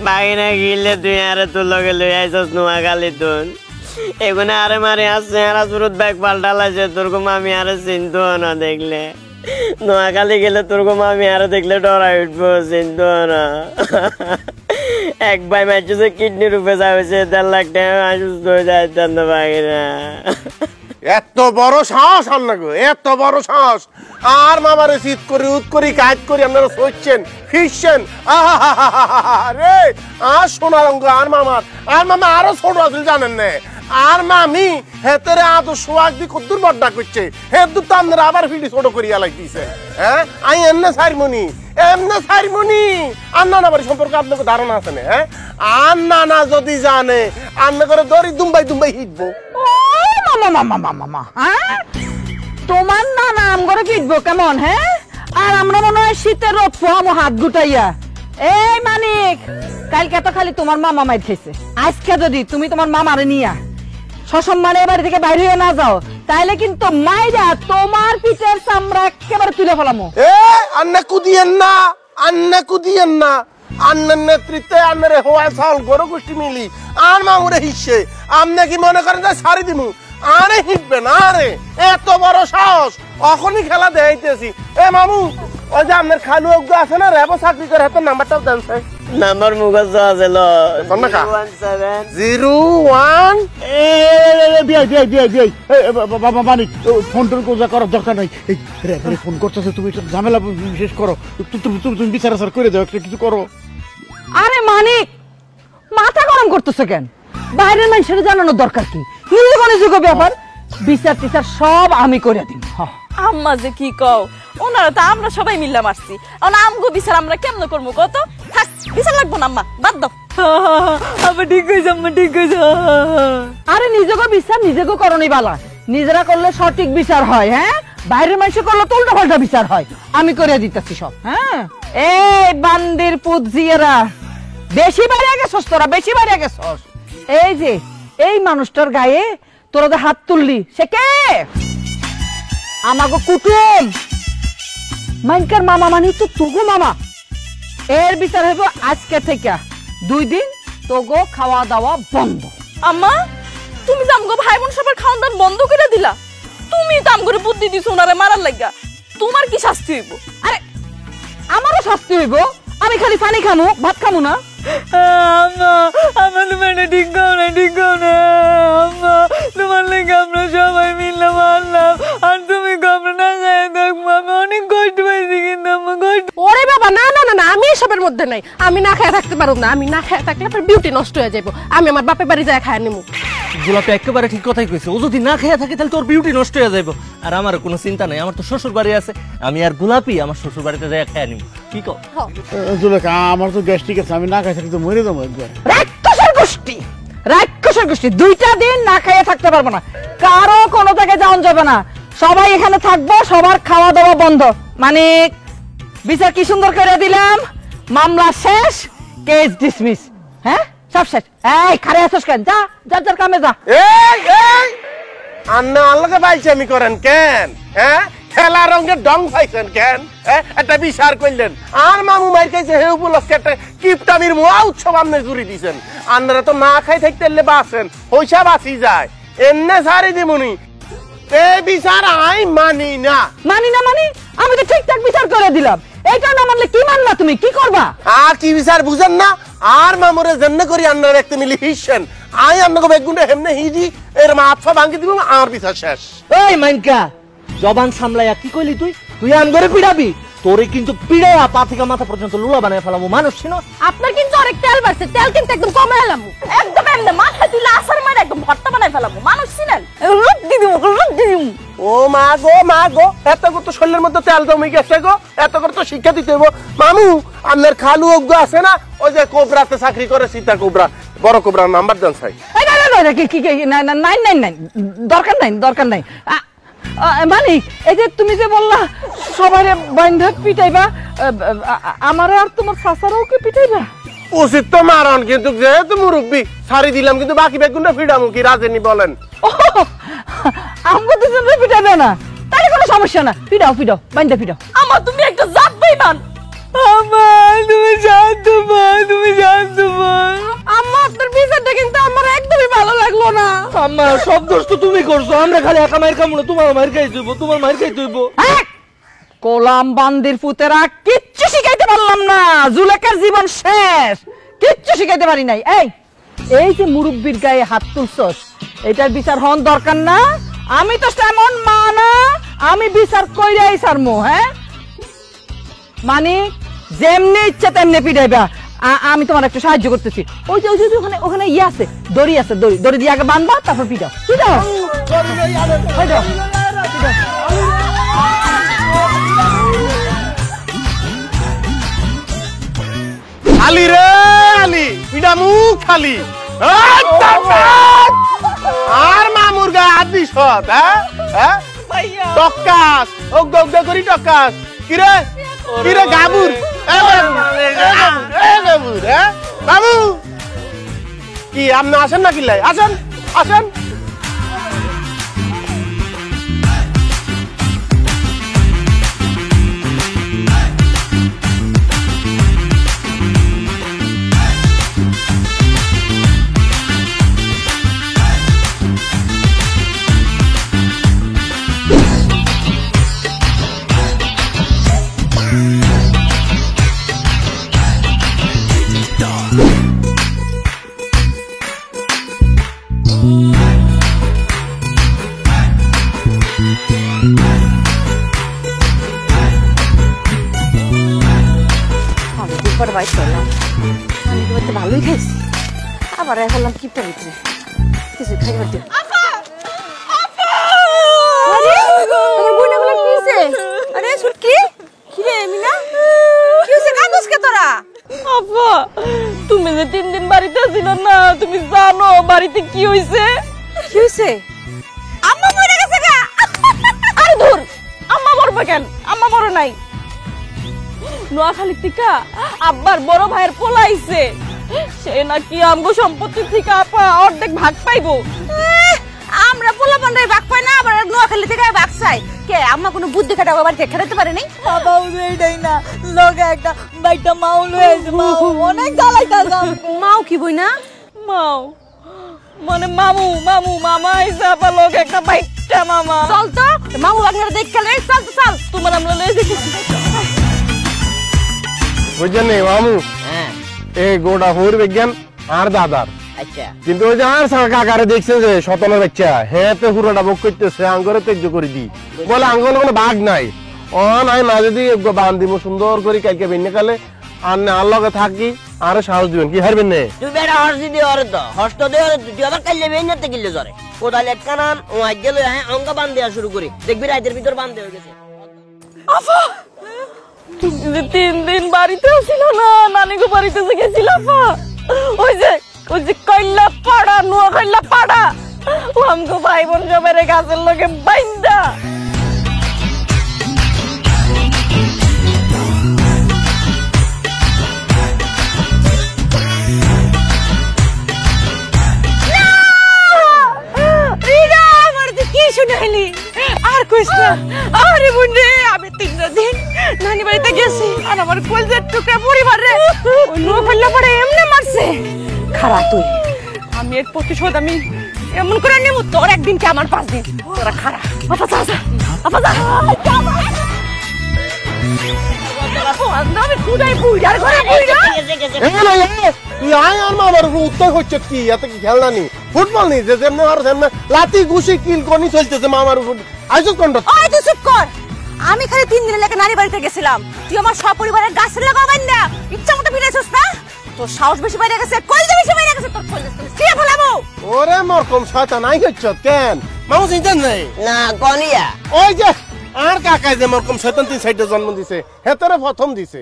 বাগিনা গিলে তুই আরে তোর লগে লই আইছস নোয়াখালী তুন এগুনে আরে মারি আসছে আরা সুরত ব্যাগ পাল্টালাইছে তোর গো মামি আরে চিনতো না দেখলে নোয়াখালী গেলে তোর গো মামি আরে দেখলে ডরাই উঠবো চিনতো না এক ভাই ম্যাচে কিডনি রূপে যাচ্ছে 1.5 লাখ টাকা অসুস্থ হয়ে যায় বাগিনা এত বড় সাহস আন্না গো এত বড় সাহস আর মামারে শীত করে উত করি কাজ করি আপনারা সইছেন ফিরছেন আরে আর সোনার অঙ্গ আর মামা আরো ছোট আসলে জানেন না আর মামি হেতেরে আদর সোয়াগ দি কদ্দুর বড্ডা করছে হেদু তো আপনারা আবার ফিডি ছোট করিয়া লাগতেছে হ্যাঁ আই এমনে সাইরমনি আন্না না বাড়ি সম্পর্কে আপনাকে ধারণা আছে না হ্যাঁ আন্না না যদি জানে আন্না করে দড়ি দুম্বাই হিটবো তোমার নানা আম করে ফিটবো কেমন হ্যাঁ আর আমরা মনে হয় শীতের রোদ পোহামো হাত গুটাইয়া এই মানিক কালকে তো খালি তোমার মামা মাইর খেয়েছে আজকে যদি তুমি তোমার মামারে নিয়া সসম্মানে বাড়ি থেকে বাইরে হয়ে না যাও তাইলে কিন্তু মাইরা তোমার পিঠের চামড়া একেবারে তুলে ফেলামো আন্না কুদিয়েন না আন্নার নেতৃত্বে আন্নারে হওয়া চাল গরু গোষ্ঠী মিলি আর মামুরে হিসে আপনি কি মনে করেন যে সারি দিমু আরে হিটবে না আরে এত বড় সাহস এখনই খেলা দেখাইতেছি এ মামু ওই যে আপনার খালু অজ্ঞ আছে না রেবো চাকরি করে হাতের নাম্বারটাও দেন স্যার নাম্বার মুখস্থ আছে ল 01 বাবা মানিক ফোন টোন কোজা করার দরকার নাই এই ফোন করতেছে তুমি ঝামেলা শেষ করো তুমি বিচার আচার করে দাও একটা কিছু করো আরে মানিক মাথা গরম করতেছো কেন বাইরের মানুষের জানানোর দরকার কি নিজে কোন যুগ ব্যাপার বিচার টিচার সব আমি করে দিই আম্মা যে কি কও ওনারা তো আমরা সবাই মিললাম আসছি আমগো বিচার আমরা কেমন করবো কত থাক বিচার লাগবো না আম্মা বাদ দাও আবার ঠিক হয়েছে আম্মা ঠিক হয়েছে আরে নিজেকে বিচার নিজেকে করণই বালা নিজেরা করলে সঠিক বিচার হয় হ্যাঁ বাইরের মানুষে করলে তো উল্টা পাল্টা বিচার হয় আমি করে দিতেছি সব হ্যাঁ এই বান্দির পুত জিয়েরা বেশি বাইরে গেছস তোরা বেশি বাইরে গেছস এই যে এই মানুষটার গায়ে তোরা যে হাত তুললি সে কে আমাগো কুটুম মাইনকার মামা মানে তো তোগো মামা এর বিচার হইব আজকে থেকে 2 দিন তোগো খাওয়া দাওয়া বন্ধ আম্মা তুমি তো আমগো ভাই বোন সবার খাওয়া দাওয়া বন্ধ করে দিলা তুমি তো আমগো বুদ্ধি দিছো ওনারে মারার লাগা তোমার কি শাস্তি হইব আরে আমারও শাস্তি হইব আমি খালি পানি খামু ভাত খামু না আম্মা আমার মানে ঠিক না আম্মা তোমার লাগে আমরা সবাই মিলে মারলাম আর তুমি ঘাবড়ে না যায় দেখবো আমি অনেক কষ্ট পাইছি কিন্তু আম্মা কষ্ট ওরে বাবা না আমি এসবের মধ্যে নাই আমি না খেয়ে থাকতে পারব না আমি না খেয়ে থাকলে আমার বিউটি নষ্ট হয়ে যাবো আমি আমার বাপের বাড়ি যায় খায় নিমু গোলাপি একেবারে ঠিক কথাই কইছে ও যদি না খেয়ে থাকে তাহলে তোর বিউটি নষ্ট হয়ে যাবে আর আমার কোনো চিন্তা নাই আমার তো শ্বশুর বাড়ি আছে আমি আর গোলাপি আমার শ্বশুর বাড়িতে যাই খেয়ে নিব কি কও জুলেখা আমার তো গ্যাস্ট্রিক আছে আমি না খাই থাকি তো মরে যাবো একবার রাক্ষসের গোষ্ঠী 2টা দিন না খেয়ে থাকতে পারবো না কারো কোনো জায়গায় যাওয়া যাবে না সবাই এখানে থাকবো সবার খাওয়া দাওয়া বন্ধ মানে বিচার কি সুন্দর করে দিলাম মামলা শেষ কেস ডিসমিস হ্যাঁ সব শেষ এই খারে আসছ কেন যা যার কামে যা এই আন্না আল্লাহকে বাইচামি করেন কেন হ্যাঁ খেলা রঙের ডং পাইছেন কেন একটা বিচার করলেন আর মামু মাইর খাইছে হে উপলক্ষে একটা কিপটামির মোয়া উৎসব আপনি জুড়ি দিছেন আপনারা তো না খাই থাকতে বাঁচেন পয়সা বাঁচি যায় এমনে সারি দিমুনি এই বিচার মানি না মানে আমি তো ঠিকঠাক বিচার করে দিলাম এইটা না মানলে কি মানলা তুমি কি করবা আর কি বিচার বুঝেন না আর মামুরে জন্য করি আপনারা একটু মিলি হিসেন আপনাকে বেগুনটা হেমনে হিজি এর মাথা ভাঙি দিব আমার বিচার শেষ এই মাইনকা জবান সামলাইয়া কি কইলি তুই আন করে পিড়াবি তোরে কিন্তু পিড়াইয়া পা থেকে মাথা পর্যন্ত লুলা বানায় ফেলাবো মানুষ ছিল আপনার কিন্তু অনেক তেল বাড়ছে তেল কিন্তু একদম কমে এলাম একদম এমনি মাথা দিলে আসার মারে একদম ভর্তা বানায় ফেলাবো মানুষ ছিলেন রুট দিদিম ও মা গো এত কত শরীরের মধ্যে তেল জমে গেছে গো এত করে তো শিক্ষা দিতে হইব মামু আপনার খালু অজ্ঞ আছে না ওই যে কোবরাতে চাকরি করে সীতা কোবরা বড় কোবরার নাম্বার দেন চাই নাই দরকার নাই মানে এই যে তুমি যে বললা সবাই বান্ধা পিটাইবা আমার আর তোমার শাশারাও কি পিটাইবা উচিত তো মারণ কিন্তু যেহেতু মুরব্বী ছাড়ি দিলাম কিন্তু বাকি বেগুনটা ফিডামু কি রাজেনি বলেন আমগো দুজনে পিটাইবে না তাহলে কোনো সমস্যা না, পিডাও পিডাও বাইন্দা পিডাও। আমার তুমি একটা জাত বেইমান। আম্মা তুমি শান্ত মা, তুমি শান্ত মা। আম্মা আপনার বিচারটা কিন্তু আমার একদমই ভালো লাগলো না। আম্মা সব দোষ তো তুমি করছো, আমরা খালি একা মায়ের কামড়, তোমার মায়ের খাই তুইব, তোমার মায়ের খাই তুইব। কোলাম বান্দির পুতেরা কিচ্ছু শিখাইতে পারলাম না, জুলেখার জীবন শেষ, কিচ্ছু শিখাইতে পারি নাই। এই যে মুরব্বির গায়ে হাত তুলছস, এটার বিচার হন দরকার না? আমি তো তেমন মা না, আমি বিচার কইরাই ছাড়মু। হ্যাঁ মানে যেমনি ইচ্ছা তেমনি পিটাইবা। আমি তোমার একটু সাহায্য করতেছি। ওই যে ওখানে ওখানে ইয়ে আছে, দড়ি আছে, দড়ি দিয়ে আগে বাঁধবা, তারপর পিটাও পিটাও পিটাও। খালি রে আলি পিডা মুখ খালি। আর মামুর গায়ে হাত দিস? হ্যাঁ টক্কাস অগ্গা করি টক্কাস। কিরে কিরে গাবুর গাবুর। হ্যাঁ বাবু কি আপনি আসেন না? কিলাই আসেন আসেন। ভালোই খাইছি, আবার এখন কি ভিতরে কিছু খাইবার দিও। তুমি যে 3 দিন বাড়িতে ছিল না, তুমি জানো বাড়িতে কি হইছে? কি হইছে? আম্মা মরে গেছে গা। আরে ধুর, আম্মা মরবে কেন? আম্মা মরে নাই। নোয়াখালী থেকে আব্বার বড় ভাইয়ের পোলা আইছে, সে নাকি আমগো সম্পত্তি থেকে আপা অর্ধেক ভাগ পাইবো। আমরা পোলা পান্ডাই ভাগ পাই না, আবার নোয়াখালী থেকে ভাগ চাই কে? আম্মা কোনো বুদ্ধি খাটাবো, বাড়িতে খাটাতে পারে নাই। বাবা এটাই না, লগে একটা বাইটা মাও লয়েছে, মাও অনেক জ্বালাইতাছে। মাও কি বই না? মাও মানে মামু মামু মামা আইছে, আপা লগে একটা বাইটা মামা। চল তো মামু আপনারা দেখ খেলে, চল তো চল, তোমার আমরা লয়ে যেতেছি। বুঝছেন নি মামু? এই গোটা হৌর বিজ্ঞান আর দাদার। আচ্ছা কিন্তু ওই যে আর কাকারে দেখছে যে শতনের বাচ্চা, হ্যাঁ তো পুরোটা বক করতেছে, আঙ্গরে তেজ্য করে দি বলে আঙ্গলে কোনো বাঘ নাই। ও নাই না যদি বান দিব সুন্দর করে কালকে বেনে কালে আর আর লগে থাকি আর সাহস দিবেন কি হারবেন নে? তুই বেড়া হর্ষ দিদি ওরে তো হর্ষ দে ওরে, তুই আবার কাইলে বেইনাতে গিলে জরে কোদাল এক কানান ও আজ গেল। হ্যাঁ অঙ্গ বান দেয়া শুরু করি, দেখবি রাতের ভিতর বান দেয়া গেছে। আফা তুমি যে 3 দিন বাড়িতে ছিল না, নানিগো বাড়িতে গেছিল আফা। ওই যে কইলা পাড়া, নোয়াখালী পাড়া, ও আমগো ভাই বোন সবাই গাছের লগে বাইন্দা। আর কইস না, আরে বুন্ডে আমি 3 দিন নানি বাড়িতে গেছি, আর আমার কলজার টুকরা পরিবার রে ওই নোয়াখালী পড়ে এমনে মারছে। খারাপ তুই, আমি এর প্রতিশোধ আমি এমন করে নেব, তোর একদিন কি আমার 5 দিন। তোরা খারাপ। আপা যা যা, আপা যা। আমি কুড়াই বুইড়ার ঘরে বুইড়া। তুই আয় আর মামার উপর উত্তর হচ্ছে কি? এত কি খেলনা নি, ফুটবল নি যে যেমন আর যেমন লাতি ঘুষি কিল কনি চলতেছে মামার উপর। আইসো কোনটা? ওই তুই চুপ কর। আমি খালি 3 দিনের লেগে নানি বাড়িতে গেছিলাম, তুই আমার সপরিবারের গাছের লাগা বাইন্দা ইচ্ছা মতো ফিরেছিস না? তোর সাহস বেশি বাইরে গেছে, কলজা বেশি বাইরে গেছে, তোর কলজা ছিঁড়ে ফেলাবো। ওরে মরকম শয়তান আই হচ্ছে কেন? মামু চিন্তা নাই না কনিয়া ওই যে আর কাকাই যে মরকম শয়তান 3 সাইডে জন্ম দিছে, হেতরে প্রথম দিছে।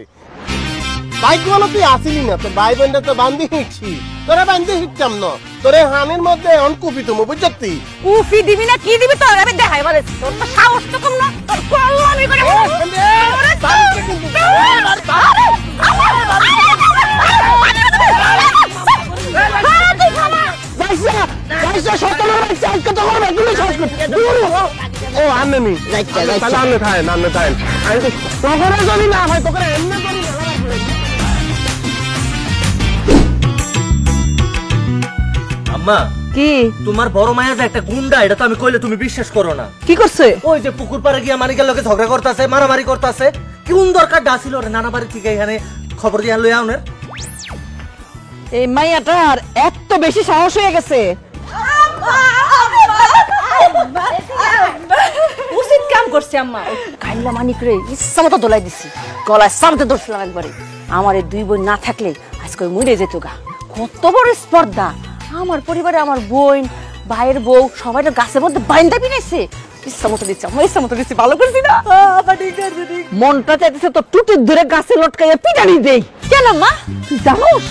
বাইক বলো তুই আসিলি না, তো ভাই বোনটা তো বান্ধি হিঁচছি, তোরা বান্ধি হিঁচতাম না, তোরে হানির মধ্যে অনকুপি তুমি বুঝছি। উফি দিবি না কি দিবি তোর? আমি দেখাই বলে তোর তো সাহস তো কম না, তোর কল্লা আমি করে ও আননি যাইচ্ছা, তাহলে যাইচ্ছা। আননে থাকেন আমি তো তোকে যদি না হয় তোকে এমনি করি না। আম্মা কি তোমার বড় মায়া যে একটা গুন্ডা, এটা তো আমি কইলে তুমি বিশ্বাস করো না। কি করছে? ওই যে পুকুর পাড়ে গিয়া মানিকের লোকে ঝগড়া করতেছে, মারামারি করতেছে। কোন দরকার ডাছিল রে নানা বাড়ি থেকে এখানে খবর দিয়া লইয়া আউনের? এই মাইয়াটার এত বেশি সাহস হয়ে গেছে। উচিত কাম করছে আম্মা। কাইলা মানিক রে ইচ্ছা মতো দোলাই দিছি, গলায় সামতে ধরছিলাম একবারে। আমার এই দুই বোন না থাকলে আজকে মরে যেত গা। কত বড় স্পর্ধা আমার পরিবারে, আমার বোন ভাইয়ের বউ সবাই গাছের মধ্যে বাইন্দা বিনাইছে। ইচ্ছা মতো দিচ্ছি আমার, ইচ্ছা মতো দিচ্ছি, ভালো করছি না? মনটা চাইতেছে তো টুটির ধরে গাছে লটকাইয়া পিটানি দেই। কেন মা? তুই জানোস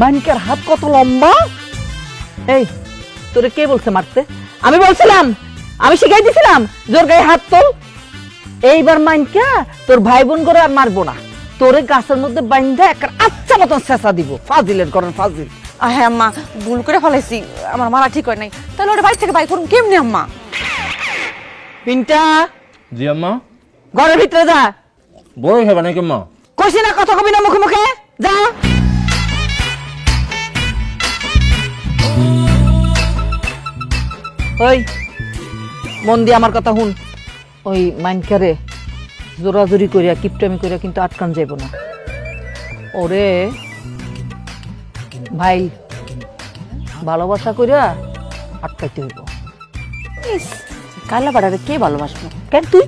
মানিকের হাত কত লম্বা? এই তোরে কে বলছে মারতে? আমি বলছিলাম, আমি শিখাই দিছিলাম জোর গায়ে হাত তোল। এইবার মাইনকা তোর ভাই বোন করে আর মারবো না, তোরে গাছের মধ্যে বাইন্ধা একটা আচ্ছা মতন চেঁচা দিব। ফাজিলের করেন ফাজিল। হ্যাঁ আম্মা, ভুল করে ফেলাইছি, আমার মারা ঠিক হয় নাই। তাহলে ওটা বাড়ি থেকে বাই করুন কেমনি আম্মা? পিন্টা জি আম্মা। ঘরের ভিতরে যা। বড় হবে নাকি আম্মা? কইছি না কথা কবি না মুখে মুখে, যা। ওই মন দিয়ে আমার কথা হুন। ওই মাইনকারে জোরাজুরি করিয়া কিপটামি করিয়া কিন্তু আটকান যাইব না। ওরে ভাই ভালোবাসা করিয়া আটকাইতে হইব। কালা পাড়ারে কে ভালোবাসবো? কেন তুই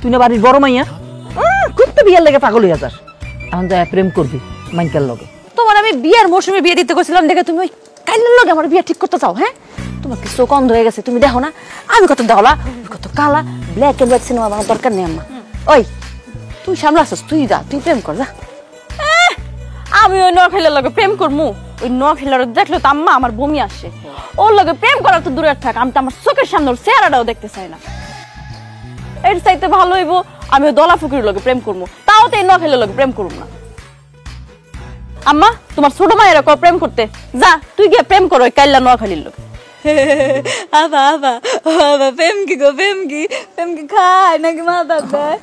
তুই না বাড়ির বড় মাইয়া, খুব তো বিয়ার লেগে পাগল হইয়া যাস। এখন যা প্রেম করবি মাইনকার লগে। তোমার আমি বিয়ার মৌসুমে বিয়ে দিতে গেছিলাম দেখে তুমি ওই কাইলার লগে আমার বিয়ে ঠিক করতে চাও? হ্যাঁ, তোমার কি চোখ অন্ধ হয়ে গেছে? তুমি দেখো না আমি কত দেওলা, কত কালা। ব্ল্যাক এন্ড হোয়াইট সিনেমা আমার দরকার নেই আম্মা। ওই তুই সামলাছস, তুই যা, তুই প্রেম কর যা। আমি ওই নখাইলার লগে প্রেম করমু? ওই নখাইলার দেখলে তো আম্মা আমার বমি আসে। ওর লগে প্রেম করার তো দূরে থাক, আমি তো আমার চোখের সামনে ওর চেহারাটাও দেখতে চাই না। এর চাইতে ভালো হইব আমি ওই দলা ফকির লগে প্রেম করবো, তাও তো এই নখাইলার লগে প্রেম করবো না। আম্মা তোমার ছোট মায়েরা কর প্রেম করতে, যা তুই গিয়ে প্রেম করো ওই কাইলা নোয়াখালীর লোক। আবা আবা আবা প্রেম কি গো, প্রেম কি খায় নাকি মাথা দেয়?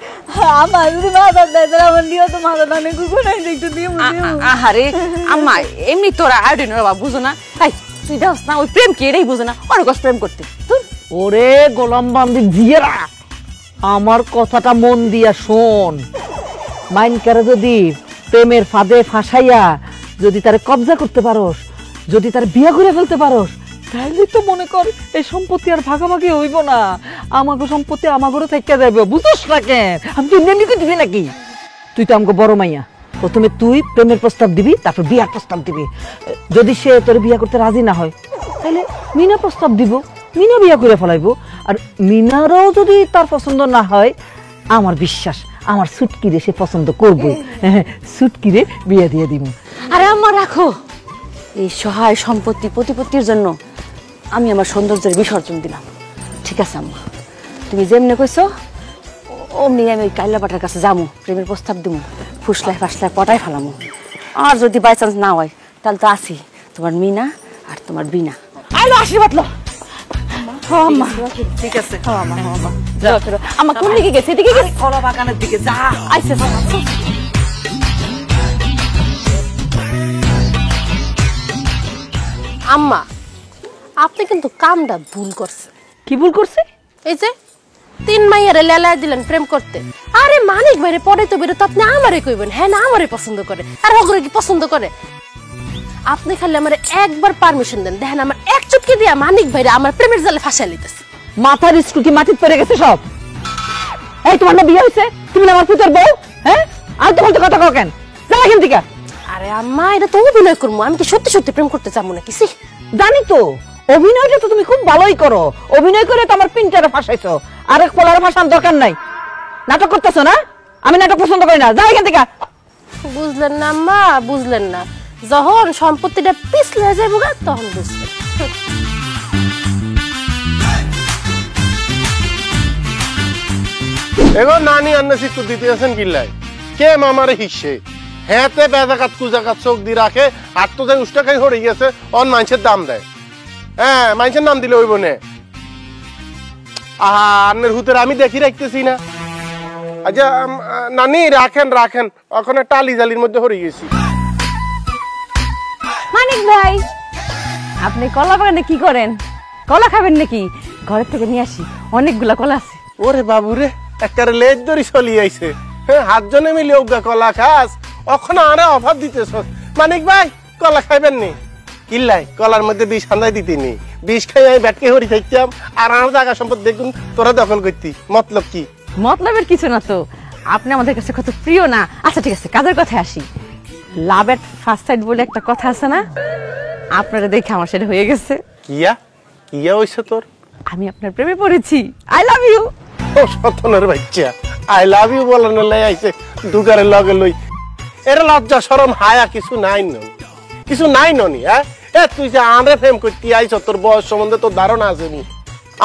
আমার যদি মাথা দেয় তাহলে আমার দিও তো মাথা দানে কুকুর নাই একটু দিয়ে আহারে আম্মা, এমনি তোরা আয়োডিন বাবা বুঝো না। তাই তুই দেখ না ওই প্রেম কি এটাই বুঝো না, অনেক প্রেম করতে। ওরে গোলাম বান্দি জিয়েরা, আমার কথাটা মন দিয়া শোন। মাইনকারে যদি প্রেমের ফাঁদে ফাঁসাইয়া যদি তারে কবজা করতে পারোস, যদি তার বিয়ে করে ফেলতে পারোস, তাহলে তো মনে কর এই সম্পত্তি আর ভাগাভাগি হইব না। আমাকে সম্পত্তি আমাগরে থেকে যাবে, বুঝোস না কেন? আমি তো এমনি দিবি নাকি? তুই তো আমাকে বড় মাইয়া, প্রথমে তুই প্রেমের প্রস্তাব দিবি, তারপর বিয়ার প্রস্তাব দিবি। যদি সে তোর বিয়া করতে রাজি না হয় তাহলে মিনা প্রস্তাব দিব, মিনা বিয়া করে ফেলাইবো। আর মিনারও যদি তার পছন্দ না হয়, আমার বিশ্বাস আমার সুটকিরে সে পছন্দ করবো। সুটকিরে বিয়া দিয়ে দিব। আরে আম্মা রাখো, এই সহায় সম্পত্তি প্রতিপত্তির জন্য আমি আমার সৌন্দর্যের বিসর্জন দিলাম। ঠিক আছে আম্মা, তুমি যেমনি কইছো অমনি আমি ওই কাইলা পাটার কাছে যাবো, প্রেমের প্রস্তাব দিব, ফুসলায় ফাসলায় পটাই ফেলামো। আর যদি বাই চান্স না হয় তাহলে তো আছি তোমার মিনা আর তোমার বিনা। আইলো আশীর্বাদ লো। আম্মা ঠিক আছে, আমার কোন দিকে গেছে? এদিকে গেছে, কলা বাগানের দিকে যা। আইসা আম্মা আপনি কিন্তু কামটা ভুল করছে। কি ভুল করছে? এই যে 3 মাইয়ারে লেলায় দিলেন প্রেম করতে। আরে মানিক ভাইরে পড়ে তো বেরো তো আপনি আমারে কইবেন হ্যাঁ না আমারে পছন্দ করে, আর হগরে কি পছন্দ করে? আপনি খালি আমারে একবার পারমিশন দেন, দেখেন আমার এক চুটকি দিয়া মানিক ভাইরে আমার প্রেমের জালে ফাঁসাই লইতেছে। মাথার স্ক্রু কি মাটিতে পড়ে গেছে সব? এই তোমার না বিয়ে হয়েছে, তুমি না আমার পুতের বউ? হ্যাঁ, আর তোমার তো কথা কও কেন? যা এখান থেকে। আরে আম্মা এটা তো অভিনয় করবো, আমি কি সত্যি সত্যি প্রেম করতে চাবো না কিছু? জানি তো, অভিনয়টা তো তুমি খুব ভালোই করো। অভিনয় করে তো আমার পিনটারে ফাঁসাইছো, আরেক পোলারে ফাঁসার দরকার নাই। নাটক করতেছো না? আমি নাটক পছন্দ করি না, যা এখান থেকে। বুঝলেন না আম্মা, বুঝলেন না। যখন সম্পত্তিটা পিছলে যাইব গা তখন বুঝবেন। এগো নানি আন্না শিক্ষক দিতে আছেন কিল্লাই কে মামারে হিসে হ্যাঁতে বেজাকাত কুজাকাত চোখ দিয়ে রাখে, আর তো যে উষ্টা খাই হয়ে গেছে অন মানুষের দাম দেয়। হ্যাঁ মানুষের নাম দিলে হইব নে। আন্নের হুতের আমি দেখি রাখতেছি না। আচ্ছা নানি রাখেন রাখেন, ওখানে টালি জালির মধ্যে হরে গেছি। মানিক ভাই, আপনি কলা বাগানে কি করেন? কলা খাবেন নাকি? ঘরের থেকে নিয়ে আসি, অনেকগুলা কলা আছে। ওরে বাবু রে, একটা লেজ ধরি চলি আইছে। হ্যাঁ, 7 জনে মিলে ওগা কলা খাস, ওখানে আরে অভাব দিতেছ। মানিক ভাই কলা খাইবেন নি? কিল্লাই কলার মধ্যে বিষ হান্দাই দিতিনি, বিষ খাই আমি ব্যাটকে হরি থাকতাম, আর আমার জায়গা সম্পদ দেখুন তোরা দখল করতি। মতলব কি? মতলবের কিছু না তো, আপনি আমাদের কাছে কত প্রিয় না। আচ্ছা ঠিক আছে, কাজের কথায় আসি। লাভ এট ফার্স্ট সাইট বলে একটা কথা আছে না, আপনারা দেখে আমার সেটা হয়ে গেছে। কিয়া কিয়া হইছে তোর? আমি আপনার প্রেমে পড়েছি। I love you. ও সতনের বাচ্চা, আই লাভ ইউ বলানো লাই আইছে দুগারে লগে লই। এর লজ্জা শরম হায়া কিছু নাই ন, কিছু নাই ননি। হ্যাঁ, এ তুই যে আনরে প্রেম করতে আইছ, তোর বয়স সম্বন্ধে তোর ধারণা আছে নি?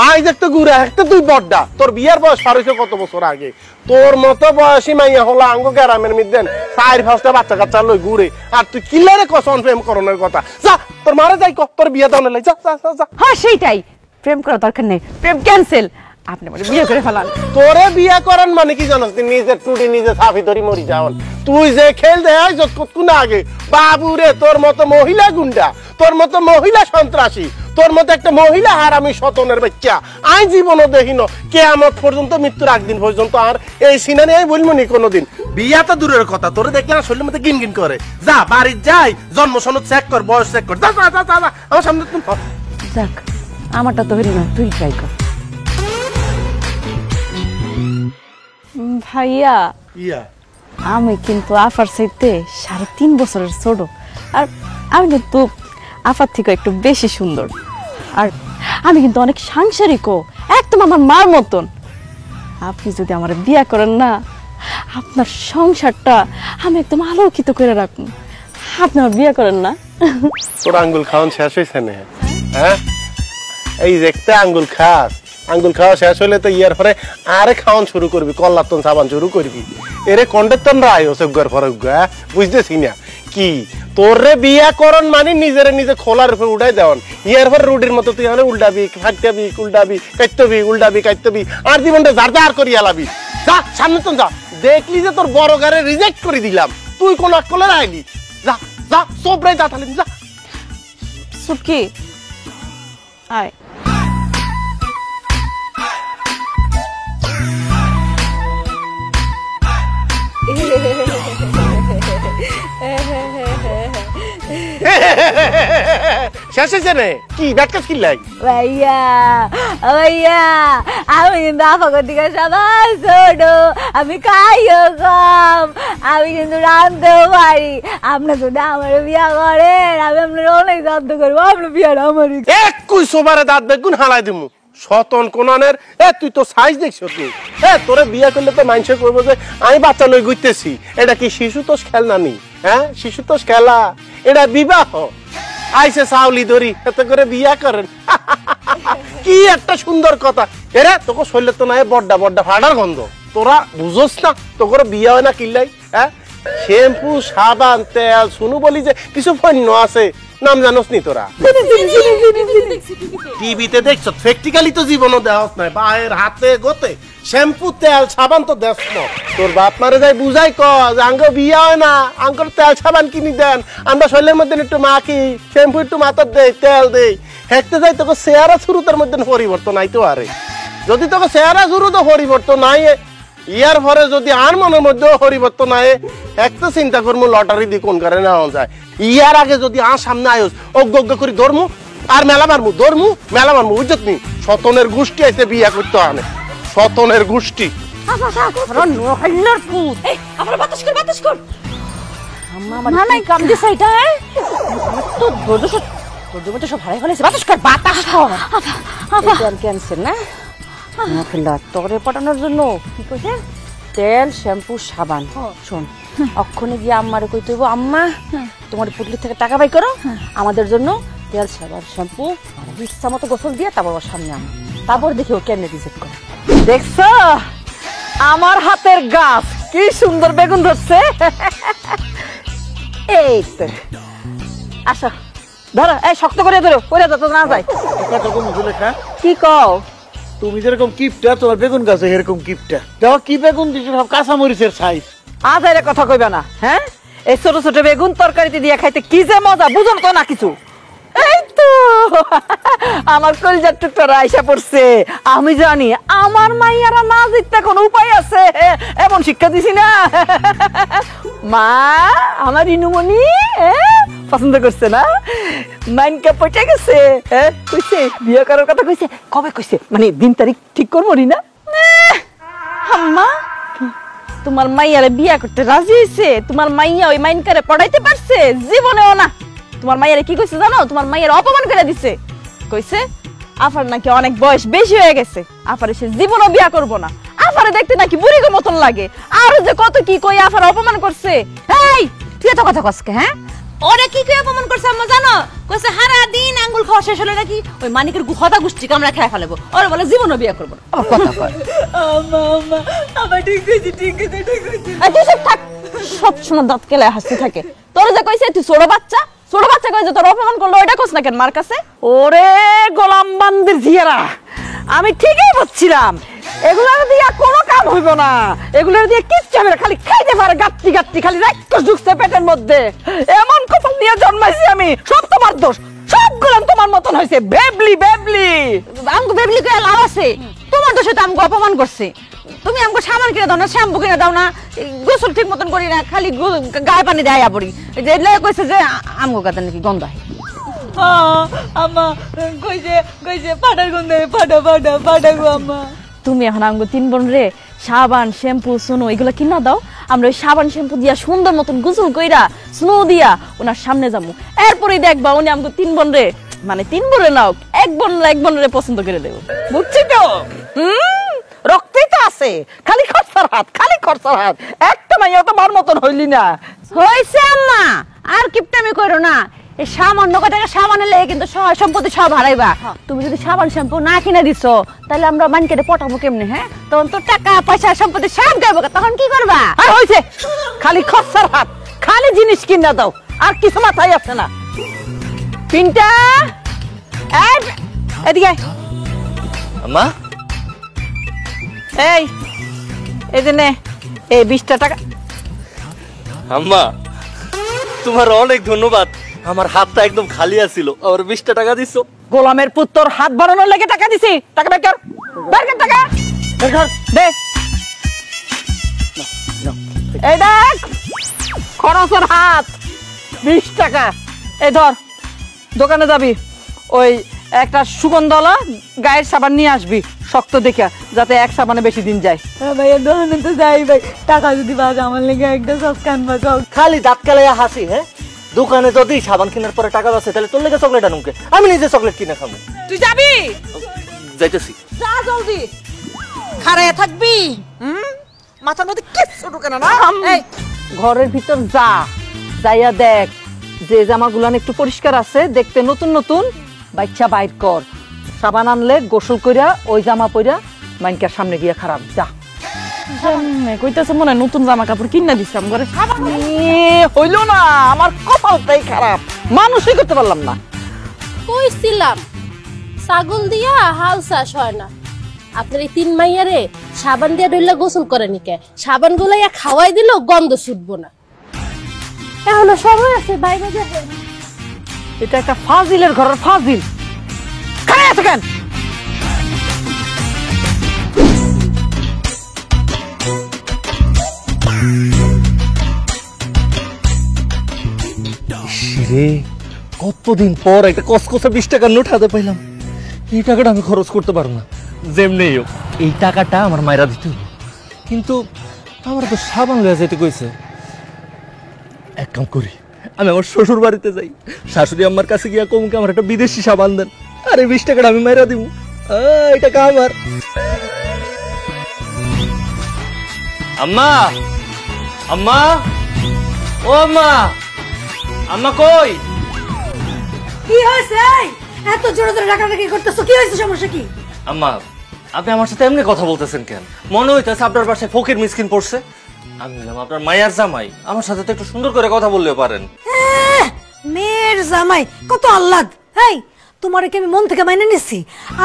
আই দেখতে ঘুরে একটা তুই বড্ডা, তোর বিয়ার বয়স পারইছে কত বছর আগে। তোর মতো বয়সী মাইয়া হলো আঙ্গ গ্রামের মধ্যে 4-5টা বাচ্চা কাচ্চা লই ঘুরে, আর তুই কিলারে কসন প্রেম করনের কথা? যা তোর মারে যাই তোর বিয়ে দাও না, যা যা যা। হ্যাঁ সেইটাই, প্রেম করার দরকার নেই, প্রেম ক্যান্সেল। আপনি মানে বিয়ে করে ফেলান। তোরে বিয়ে করেন মানে কি জানাস? তুই নিজের টুটি নিজে সাফি ধরি মরি যাওয়ান। তুই যে খেল দে যতক্ষণ আগে বাবু রে, তোর মতো মহিলা গুন্ডা, তোর মতো মহিলা সন্ত্রাসী, তোর মতো একটা মহিলা হারামি সতনের বাচ্চা আই জীবনও দেখিনো। কেয়ামত পর্যন্ত, মৃত্যুর একদিন পর্যন্ত আর এই সিনানি আমি বলবো নি কোনোদিন। বিয়া তো দূরের কথা, তোরে দেখলে আমার শরীরের মধ্যে গিন গিন করে। যা বাড়ি যাই, জন্ম সনদ চেক কর, বয়স চেক কর, যা যা যা যা আমার সামনে। যাক, আমারটা তো হইল না, তুই ট্রাই কর। ভাইয়া, ইয়া আমি কিন্তু আফার চাইতে 3.5 বছরের ছোট, আর আমি কিন্তু আফার থেকে একটু বেশি সুন্দর, আর আমি কিন্তু অনেক সাংসারিকও, একদম আমার মার মতন। আপনি যদি আমার বিয়ে করেন না, আপনার সংসারটা আমি একদম আলোকিত করে রাখুন। আপনি আমার বিয়ে করেন না? তোর আঙ্গুল খাওয়ান শেষ হয়েছে না? হ্যাঁ, এই দেখতে আঙ্গুল খাস, আঙ্গুল খাওয়া শেষ হলে তো ইয়ার পরে আরে খাওয়ান শুরু করবি, কল্লাতন সাবান শুরু করবি। এরে কন্ডেক্টন রায় অসুগার পরে বুঝতেছি না কি? তোরে বিয়া করন মানে নিজের নিজে খোলার উপর উঠাই দেওয়ান। ইয়ার পরে রুটির মতো তুই হলে উল্টাবি, ফাটতাবি, উল্টাবি, কাটতবি, উল্টাবি, কাটতবি, আর জীবনটা যার যার করি আলাবি। যা সামনে তো যা, দেখলি যে তোর বড় গারে রিজেক্ট করে দিলাম, তুই কোন আকলে রাইলি। যা যা সবরাই যা, তাহলে যা। সুটকি আয়। শেষ হয়েছে নে? কি ব্যাটকাজ কিনলাই? ভাইয়া ভাইয়া, আমি কিন্তু আপাকে দিকে সবাই ছোট, আমি খাইও কম, আমি কিন্তু রাঁধতেও পারি। আপনি যদি আমার বিয়া করেন, আমি আপনার অনেক যত্ন করবো। আপনার বিয়ার আমার 21 ওভারে দাঁত বেগুন হালাই দিমু। সতন কোনানের, এ তুই তো সাইজ দেখছ তুই। এ তোরে বিয়া করলে তো মানুষে করবো যে আমি বাচ্চা লই ঘুরতেছি। এটা কি শিশুতোষ খেলনা নি? হ্যাঁ, শিশুতোষ খেলা, এটা বিবাহ। আইসে চাউলি ধরি এতে করে বিয়া করেন। কি একটা সুন্দর কথা। এরা তোকে শরীরে তো নাই বড্ডা বড্ডা ফাটার গন্ধ, তোরা বুঝোস না তোকে বিয়া হয় না কিল্লাই? হ্যাঁ, শ্যাম্পু, সাবান, তেল, শুনু বলি যে কিছু পণ্য আছে, নাম জানোস নি তোরা? টিভিতে দেখছ, প্র্যাকটিক্যালি তো জীবনও দেওয়াস নাই। বায়ের হাতে গোতে শ্যাম্পু, তেল, সাবান তো দেখ না। তোর বাপ মারে যাই বুঝাই ক যে আঙ্গ বিয়া হয় না, আঙ্গর তেল সাবান কিনি দেন, আমরা শরীরের মধ্যে একটু মাখি, শ্যাম্পু একটু মাথার দেই, তেল দেই। হেঁটতে যাই তোকে চেহারা শুরুতার মধ্যে পরিবর্তন আইতো। আরে যদি তোকে চেহারা শুরু তো পরিবর্তন নাই, ইয়ার পরে যদি আর মনের মধ্যেও পরিবর্তন আয়, একটা চিন্তা করবো লটারি দিয়ে কোন কারণে নেওয়া যায়। ইয়ার আগে যদি আর সামনে আয়স অজ্ঞ করি ধর্মু আর মেলা মারমু, ধর্মু মেলা মারমু, বুঝত নি? সতনের গোষ্ঠী আইতে বিয়া করতে আনে, সতনের গোষ্ঠী। তোরে পটানোর জন্য কি কইছে? তেল, শ্যাম্পু, সাবান। শোন, অক্ষণে গিয়ে আম্মারে কইতে হইব, আম্মা তোমার পুটলি থেকে টাকা বাই করো, আমাদের জন্য তেল, সাবান, শ্যাম্পু, ইচ্ছা মতো গোসল দিয়ে তারপর ওর সামনে আম, তারপর দেখি ও কেমনে রিজেক্ট করে। দেখছো আমার হাতের গাছ কি সুন্দর বেগুন ধরছে। এই তো আচ্ছা, ধরো, এই শক্ত করে ধরো, করে যত না যায়। কি কও? তুমি যেরকম কিপটা তোমার বেগুন গাছে এরকম কিপটা দেখো কি বেগুন দিছো সব কাঁচা মরিচের সাইজ। আজ এর কথা কইবা না, হ্যাঁ? এই ছোট ছোট বেগুন তরকারিতে দিয়ে খাইতে কি যে মজা, বুঝুন তো না কিছু। এই তো আমার কলিজার টুকরা আইসা পড়ছে। আমি জানি আমার মাইয়ারা না জিততে কোনো উপায় আছে, এমন শিক্ষা দিছি না। মা আমার ইনুমণি পছন্দ করছে না? মাইনকা পটে গেছে, কইছে বিয়ে করার কথা কইছে। কবে কইছে? মানে দিন তারিখ ঠিক করবো না? আম্মা তোমার মাইয়ারে বিয়া করতে রাজি হইছে? তোমার মাইয়া ওই মাইনকারে পড়াইতে পারছে? জীবনেও না। তোমার মাইয়ারে কি কইছে জানো? তোমার মাইয়ারে অপমান করে দিছে। কইছে আফার নাকি অনেক বয়স বেশি হয়ে গেছে, আফারে সে জীবনও বিয়া করবো না, আফারে দেখতে নাকি বুড়ির মতন লাগে। আর যে কত কি কই আফার অপমান করছে। এই তুই এত কথা কসকে? হ্যাঁ ওরে কি কই অপমান করছে আম্মা জানো? কইছে সারা দিন আঙ্গুল খাওয়া শেষ হলো নাকি ওই মানিকের গুখাটা গুষ্টি কামড়া খেয়ে ফেলাবো। ওরে বলে জীবনও বিয়া করবো না। আবার কথা কয়। আম্মা আম্মা আবার ঠিক কইছি ঠিক কইছি ঠিক কইছি। এই তুই সব থাক, সব সময় দাঁত কেলে হাসতে থাকে। তোর যে কইছে তুই ছোট বাচ্চা, ছোট বাচ্চা কইছে তোর অপমান করলো, ওইটা কইছ না কেন মার কাছে? ওরে গোলাম বান্দির ঝিয়ারা, আমি ঠিকই বলছিলাম এগুলোর দিয়ে কোনো কাম হইব না, এগুলোর দিয়ে কিচ্ছু হবে না, খালি খাইতে পারে গাত্তি গাত্তি, খালি রাক্ষস ঢুকছে পেটের মধ্যে। এমন কপাল নিয়ে জন্মাইছি আমি, সব তোমার দোষ, সবগুলো তোমার মতন হয়েছে। বেবলি বেবলি আমগো বেবলি কই লাভ আছে? তোমার দোষে তো আমগো অপমান করছে। তুমি আমগো সাবান কিনে দাও না, শ্যাম্পু কিনে দাও না, গোসল ঠিক মতন করি না, খালি গায়ে পানি দেয়া পড়ি। যে কইছে যে আমগো গাতে নাকি গন্ধ হয়। আম্মা কইছে কইছে পাটার গন্ধে পাটা পাটা পাটা গো আম্মা। তুমি এখন আমগো তিন বোন রে সাবান শ্যাম্পু স্নো এগুলো কিনা দাও, আমরা ওই সাবান শ্যাম্পু দিয়া সুন্দর মতন গোসল কইরা স্নো দিয়া ওনার সামনে যাবো। এরপরেই দেখবা উনি আমগো তিন বোন রে, মানে তিন বোনে নাও, এক বোন রে পছন্দ করে দেবো। বুঝছি তো? রক্তই তো আছে, খালি খরচার হাত, খালি খরচার হাত। একটা মাইয়া তো মার মতন হইলি না। হইছে আম্মা, আর কিপটামি করো না। এই সামান্য টাকা সাবানের লেগে কিন্তু সহায় সম্পত্তি সব হারাইবা। তুমি যদি সাবান শ্যাম্পু না কিনে দিছো তাহলে আমরা মানকেটে পটাবো কেমনে? হ্যাঁ তখন তো টাকা পয়সা সম্পত্তি সব যাবো, তখন কি করবা? আর হইছে খালি খরচার হাত, খালি জিনিস কিনা দাও, আর কিছু মাথায় আসে না। পিন্টা এদিকে আম্মা এই এই যে নে এই 20টা টাকা। আম্মা তোমার অনেক ধন্যবাদ, আমার হাতটা একদম খালি আছিল, আর 20টা টাকা দিছো। গোলামের পুত্র হাত বাড়ানোর লেগে টাকা দিছি। টাকা বের কর, বের কর টাকা, বের কর দে। এই দেখ খরচের হাত 20 টাকা। এই ধর দোকানে যাবি, ওই একটা সুগন্ধওয়ালা গায়ের সাবান নিয়ে আসবি শক্ত দেখা, যাতে এক সাবানে বেশি দিন যায়। ভাইয়া দোকানে তো যাই ভাই, টাকা যদি বাজ আমার লেগে একটা সসকান বাজাও। খালি দাঁত কালাইয়া হাসি। হ্যাঁ দোকানে যদি সাবান কেনার পরে টাকা বাঁচে তাহলে তোর লেগে চকলেট আনুকে, আমি নিজে চকলেট কিনে খাবো। তুই যাবি? যাইতেছি। যা জলদি, খাড়ায় থাকবি। মাথার মধ্যে কিচ্ছু ঢুকে না। এই ঘরের ভিতর যা, যাইয়া দেখ যে জামাগুলান একটু পরিষ্কার আছে, দেখতে নতুন নতুন, বাচ্চা বাইর কর। সাবান আনলে গোসল কইরা ওই জামা পইরা মাইনকার সামনে গিয়া খারাপ যা। কইতেছে মনে হয় নতুন জামা কাপড় কিনা দিচ্ছিলাম ঘরে, হইল না। আমার কপালটাই খারাপ, মানুষই করতে পারলাম না। কইছিলাম ছাগল দিয়া হাল চাষ হয় না। আপনার এই তিন মাইয়ারে সাবান দিয়া ডইলা গোসল করে নিকে, সাবান গুলাইয়া খাওয়াই দিল গন্ধ ছুটবো না। এখনো সময় আছে বাইরে যাবে। এটা একটা ফাজিলের ঘরের ফাজিল। খারাপ আছে কেন? রে কতদিন পর একটা কসকসা 20 টাকার নোট হাতে পাইলাম। এই টাকাটা আমি খরচ করতে পারবো না, যেমনি হোক এই টাকাটা আমার মায়েরা দিতে হবে। কিন্তু আমার তো সাবান লয়ে যেতে কইছে। এক কাম করি, আমি আমার শ্বশুর বাড়িতে যাই, শাশুড়ি আমার কাছে গিয়া কমকে আমার একটা বিদেশি সাবান দেন, আর এই 20 টাকাটা আমি মায়েরা দিব। এই টাকা আমার। আম্মা আম্মা ও আম্মা, আম্মা কই? কি হয়েছে? এত জোরে জোরে ডাকাডাকি করতেছো, কি হয়েছে? সমস্যা কি? আম্মা আপনি আমার সাথে এমনি কথা বলতেছেন কেন? মনে হইতেছে আপনার বাসায় ফকির মিসকিন পড়ছে। আমি বললাম আপনার মায়ের জামাই, আমার সাথে তো একটু সুন্দর করে কথা বললেও পারেন। মেয়ের জামাই কত আহ্লাদ। এই তোমারে কি আমি মন থেকে মাইনে নিছি?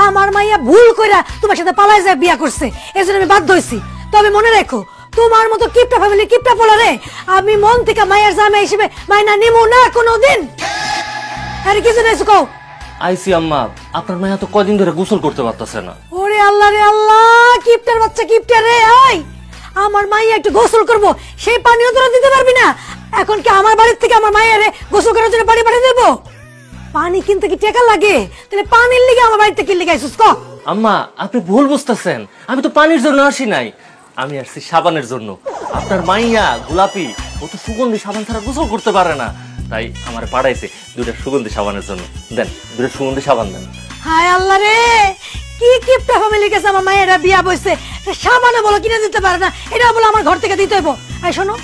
আমার মাইয়া ভুল কইরা তোমার সাথে পালায় যায় বিয়া করছে, এজন্য আমি বাধ্য হইছি। তবে মনে রাখো, তোমার মতো কিপটা ফ্যামিলি কিপটা পোলারে আমি মন থেকে মায়ের জামাই হিসেবে মাইনা নিমু না কোনোদিন। আরে কিছু নাই কও। আইসি আম্মা, আপনার মায়া তো কদিন ধরে গোসল করতে পারতেছে না। ওরে আল্লাহ রে আল্লাহ, কিপটার বাচ্চা কিপটা রে। আই আমার মাইয়া একটু গোসল করব, সেই পানিও তোরা দিতে পারবি না। এখন কি আমার বাড়ির থেকে আমার মায়ের গোসল করার জন্য পানি পাঠিয়ে দেবো? পানি কিনতে কি টাকা লাগে? তাহলে পানির লিগে আমার বাড়িতে কি লিগে আইছিস ক? আম্মা, আপনি ভুল বুঝতেছেন। আমি তো পানির জন্য আসি নাই, আমি আসছি সাবানের জন্য। আপনার মাইয়া গোলাপি, ও তো সুগন্ধি সাবান ছাড়া গোসল করতে পারে না, তাই আমার পাঠাইছে 2টা সুগন্ধি সাবানের জন্য। দেন 2টা সুগন্ধি সাবান দেন। হায় আল্লাহ রে, কি কিপটা ফ্যামিলি গেছে আমার মায়েরা বিয়া বসছে, সাবানে বলো কিনে দিতে পারে না, এটা বলো আমার ঘর থেকে দিতে হইব। এই শোনো,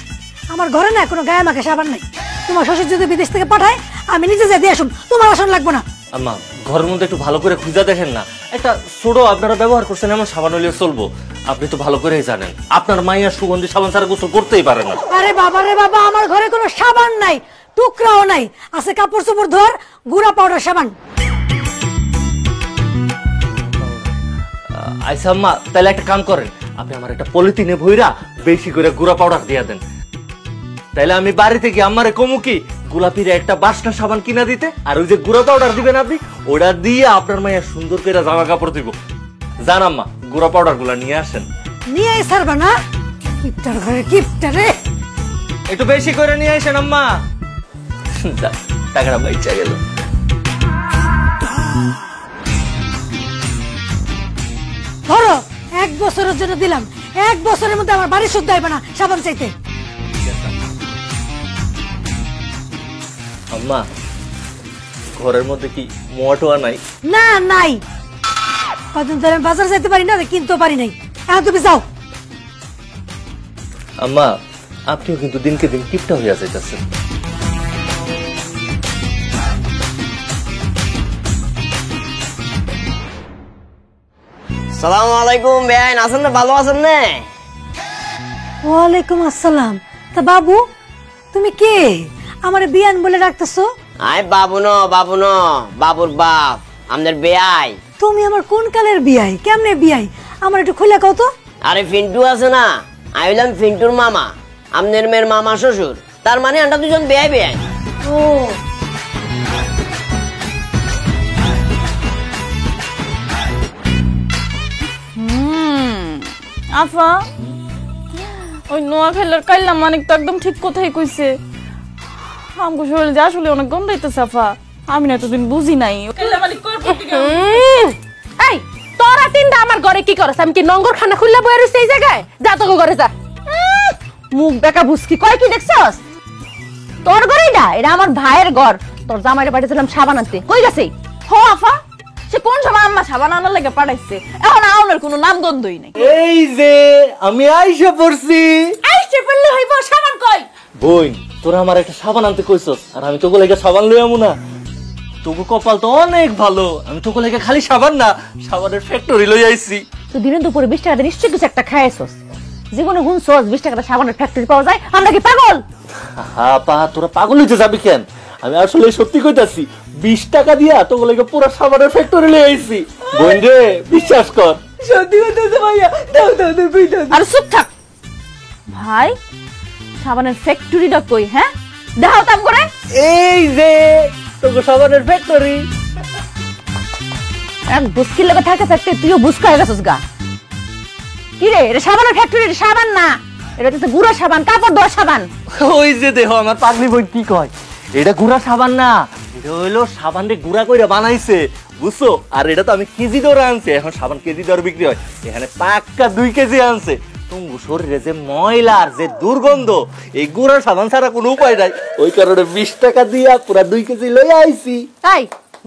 আমার ঘরে না কোনো গায়ে মাখা সাবান নাই। তোমার শ্বশুর যদি বিদেশ থেকে পাঠায় আমি নিজে যাই দিয়ে আসুন, তোমার আসন লাগবো না। আম্মা, ঘরের মধ্যে একটু ভালো করে খুঁজা দেখেন না, একটা ছোট আপনারা ব্যবহার করছেন এমন সাবান হলে চলবো। আপনি তো ভালো করেই জানেন আপনার মাইয়া সুগন্ধি সাবান ছাড়া গোসল করতেই পারে না। আরে বাবা রে বাবা, আমার ঘরে কোনো সাবান নাই, টুকরাও নাই, আছে কাপড় চোপড় ধোয়ার গুঁড়া পাউডার সাবান। আচ্ছা আম্মা, তাহলে একটা কাম করেন, আপনি আমার একটা পলিথিনে ভইরা বেশি করে গুঁড়া পাউডার দিয়া দেন। তাইলে আমি বাড়িতে গিয়ে আমারে কমু কি গোলাপির একটা বাসনা সাবান কিনা দিতে, আর ওই যে গুঁড়া পাউডার দিবেন আপনি, ওটা দিয়ে আপনার মাইয়া সুন্দর করে জামা কাপড় দিব। জান আম্মা, গুঁড়া পাউডার গুলা নিয়ে আসেন। নিয়ে সারবা না? কিপটার ঘরে কিপটা রে। একটু বেশি করে নিয়ে আসেন আম্মা। টাকাটা বাইচা গেল। ধরো 1 বছরের জন্য দিলাম, 1 বছরের মধ্যে আমার বাড়ি শুদ্ধ হইবে না সাবান চাইতে। আম্মা, ঘরের মধ্যে কি মোয়াটোয়া নাই? না নাই, কদিন ধরে বাজার যাইতে পারি না, কিনতেও পারি নাই। এখন তুমি যাও। আম্মা, আপনিও কিন্তু দিনকে দিন কিপটা হইয়া যাইতেছেন। সালাম আলাইকুম বেআইন, আছেন না? ভালো আছেন না? ওয়ালাইকুম আসসালাম। তা বাবু, তুমি কে? আমার বিয়ান বলে রাখতেছো? আই বাবু ন, বাবুর বাপ, আমাদের বেআই। তুমি আমার কোন কালের বিয়াই? কেমনে বিয়াই? আমার একটু খুলে কও তো। আরে ফিন্টু আছে না, আমি হইলাম ফিন্টুর মামা, আমাদের মেয়ের মামা শ্বশুর। তার মানে আমরা দুজন বেআই। ও আফা, ওই নোয়াখালীর কাইলা মানিক তো একদম ঠিক কথাই কইছে। আমগো শরীরে যে আসলে অনেক গন্ধ হইতেছে আফা, আমি না এতদিন বুঝি নাই। কাইলা মানিক এই তোরা তিনটা আমার ঘরে কি করছ? আমি কি নঙ্গর খানা খুললা বইয়া রইছি এই জায়গায়? যা তোকে ঘরে যা। মুখ বেকা বুঝকি কয় কি দেখছস? তোর ঘরেই না, এটা আমার ভাইয়ের ঘর। তোর জামাইরে পাঠিয়েছিলাম সাবান আনতে, কই গেছে? হো আফা, সে কোন সময় আম্মা সাবান আনার লাগে পাঠাইছে, এখন আউনের কোনো নাম গন্ধই নাই। এই যে আমি আইসা পড়ছি। আইছে বললে হইব, সাবান কই? বোন, তোরা আমার একটা সাবান আনতে কইছস, আর আমি তোকে লেগে সাবান লই আমু না? তোকে কপাল তো অনেক ভালো, আমি তোকে লেগে খালি সাবান না, সাবানের ফ্যাক্টরি লই আইছি। তুই দিনের দুপুরে 20 টাকা দিয়ে নিশ্চয়ই কিছু একটা খাইছস। জীবনে হুনছস 20 টাকা সাবানের ফ্যাক্টরি পাওয়া যায়? আমরা কি পাগল? হ্যাঁ পা, তোরা পাগল হইতে যাবি কেন? আমি আসলে সত্যি কইতাছি, 20 টাকা দিয়া তোকে লেগে পুরো সাবানের ফ্যাক্টরি লই আইছি। বোন রে, বিশ্বাস কর। সত্যি কইতেছে ভাইয়া, দাও দাও দাও কইতা। আর চুপ থাক ভাই, সাবানের ফ্যাক্টরিটা কই? হ্যাঁ দেখাও তাম করে। এই যে তোকে সাবানের ফ্যাক্টরি। এক বুস্কির লাগে থাকে থাকতে তুইও বুস্কা হয়ে গেছিস গা। কি রে, এটা সাবানের ফ্যাক্টরি, এটা সাবান না, এটা হচ্ছে গুঁড়া সাবান, কাপড় ধোয়া সাবান। ওই যে দেখো আমার পাগলি বোন কি কয়, এটা গুঁড়া সাবান না, এটা হইলো সাবান রে গুঁড়া কইরা বানাইছে, বুঝছো? আর এটা তো আমি কেজি দরে আনছি, এখন সাবান কেজি দরে বিক্রি হয়, এখানে পাক্কা 2 কেজি আনছে। তোমার শরীরে যে ময়লা আর যে দুর্গন্ধ, এই গুঁড়া সাবান ছাড়া কোনো উপায় নাই, ওই কারণে 20 টাকা দিয়া পুরা 2 কেজি লই আইছি। তাই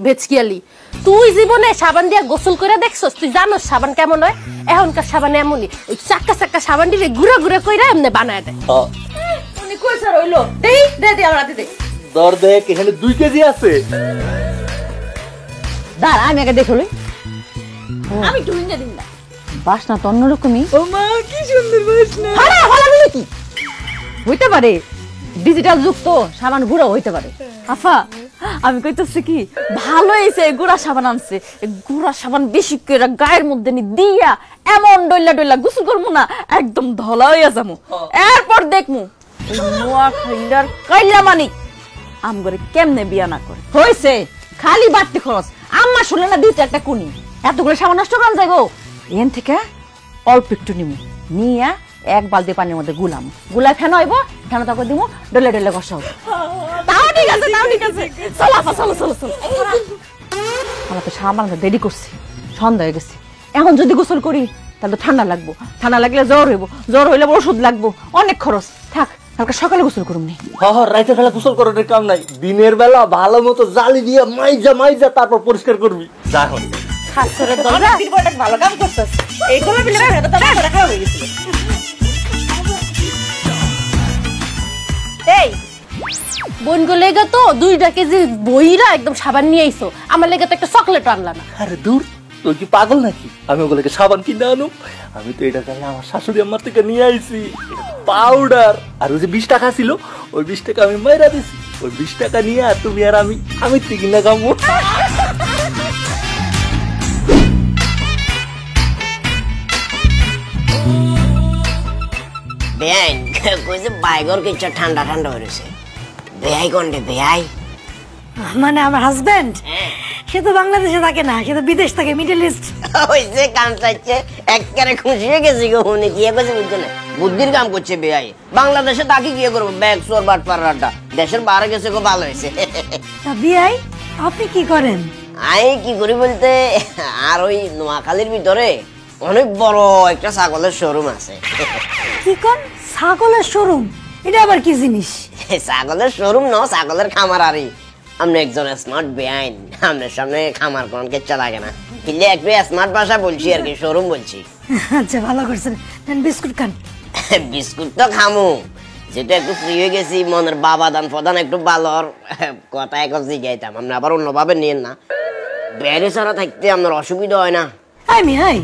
বেচকিয়ালি, তুই জীবনে সাবান দিয়া গোসল করে দেখছস? তুই জানোস সাবান কেমন হয়? এখনকার সাবান এমনই, ওই চাক্কা চাক্কা সাবান দিয়ে গুঁড়া গুঁড়া কইরা এমনি বানায় দেয়। উনি কইছে রইলো, দেই দে দে আমরা দে দর দেখ, এখানে 2 কেজি আছে। দাঁড়া আমি আগে দেখে লই। আমি ঢুইনা দিন না, বাসনা তো অন্যরকমই। ও মা কি সুন্দর বাসনা। হালা হালা বলি কি হইতে পারে, ডিজিটাল যুগ তো, সাবান গুঁড়ো হইতে পারে। আফা, আমি কইতেছি কি ভালো হয়েছে গুড়া সাবান আনছে গুড়া সাবান বেশি করে গায়ের মধ্যে নি দিয়া এমন ডইলা ডইলা গোসল করবো না একদম ধলা হইয়া যাবো এরপর দেখমু নোয়া খাইলার কাইলা মানিক আমগরে কেমনে বিয়া না করে হইছে খালি বাড়তি খরচ আম্মা শুনলে না দিতে একটা কুনি এতগুলো সাবান নষ্ট করা যায় গো এন থেকে অল্প একটু নিমু নিয়া এক বালতি পানির মধ্যে গুলা ফেনা হইব ফেনা তাকে দিব ডলে ডলে ঘষাও তাও ঠিক আছে চলো আপা চলো আমরা তো সাবান দেরি করছি সন্ধ্যা হয়ে গেছে এখন যদি গোসল করি তাহলে ঠান্ডা লাগবো ঠান্ডা লাগলে জ্বর হইলে ওষুধ লাগবো অনেক খরচ থাক কালকে সকালে গোসল করুম নি রাইতের বেলা গোসল করার কাম নাই দিনের বেলা ভালো মতো জালি দিয়ে মাইজা তারপর পরিষ্কার করবি যা হয় খাসরের দরজা ভালো কাম করছস এইগুলো বিলে এটা তো আমার রাখা হয়ে গেছিল এই বোনগো লেগে তো 2 কেজি বইরা একদম সাবান নিয়ে আইছো আমার লেগে তো একটা চকলেট আনলা না আরে দূর তুই কি পাগল নাকি আমি ওগুলোকে সাবান কিনে আনো আমি তো এটা চাই আমার শাশুড়ি আমার থেকে নিয়ে আইছি পাউডার আর ওই যে 20 টাকা ছিল ওই 20 টাকা আমি মাইরা দিছি ওই 20 টাকা নিয়ে আর তুমি আর আমি কিনা খাবো বেআইন কইছে বাইগর কিছু ঠান্ডা ঠান্ডা হয়েছে বেআই কোনটা বেআই মানে আমার হাজবেন্ড সে তো বাংলাদেশে থাকে না সে তো বিদেশ থাকে মিডল ইস্ট হইছে কাম চাইছে একবারে খুশি হয়ে গেছি গো উনি কি কইছে বুঝতে না বুদ্ধির কাম করছে বেআই বাংলাদেশে তাকে কি করব ব্যাগ চোর বাট পারাটা দেশের বাইরে গেছে গো ভালো হইছে তা বিআই আপনি কি করেন আই কি করি বলতে আর ওই নোয়াখালীর ভিতরে অনেক বড় একটা ছাগলের শোরুম আছে কি কোন ছাগলের শোরুম এটা আবার কি জিনিস ছাগলের শোরুম না ছাগলের খামার আরই আমরা একজন স্মার্ট বেআইন আপনার সামনে খামার কোন কেচ্ছা লাগে না কিলে একটু স্মার্ট ভাষা বলছি আর কি শোরুম বলছি আচ্ছা ভালো করছেন বিস্কুট খান বিস্কুট তো খামু যেটা একটু ফ্রি হয়ে গেছি মনের বাবা দান প্রধান একটু ভালোর কথা এখন জিগাইতাম আমরা আবার অন্যভাবে নিয়েন না বেড়ে ছাড়া থাকতে আপনার অসুবিধা হয় না আমি হাই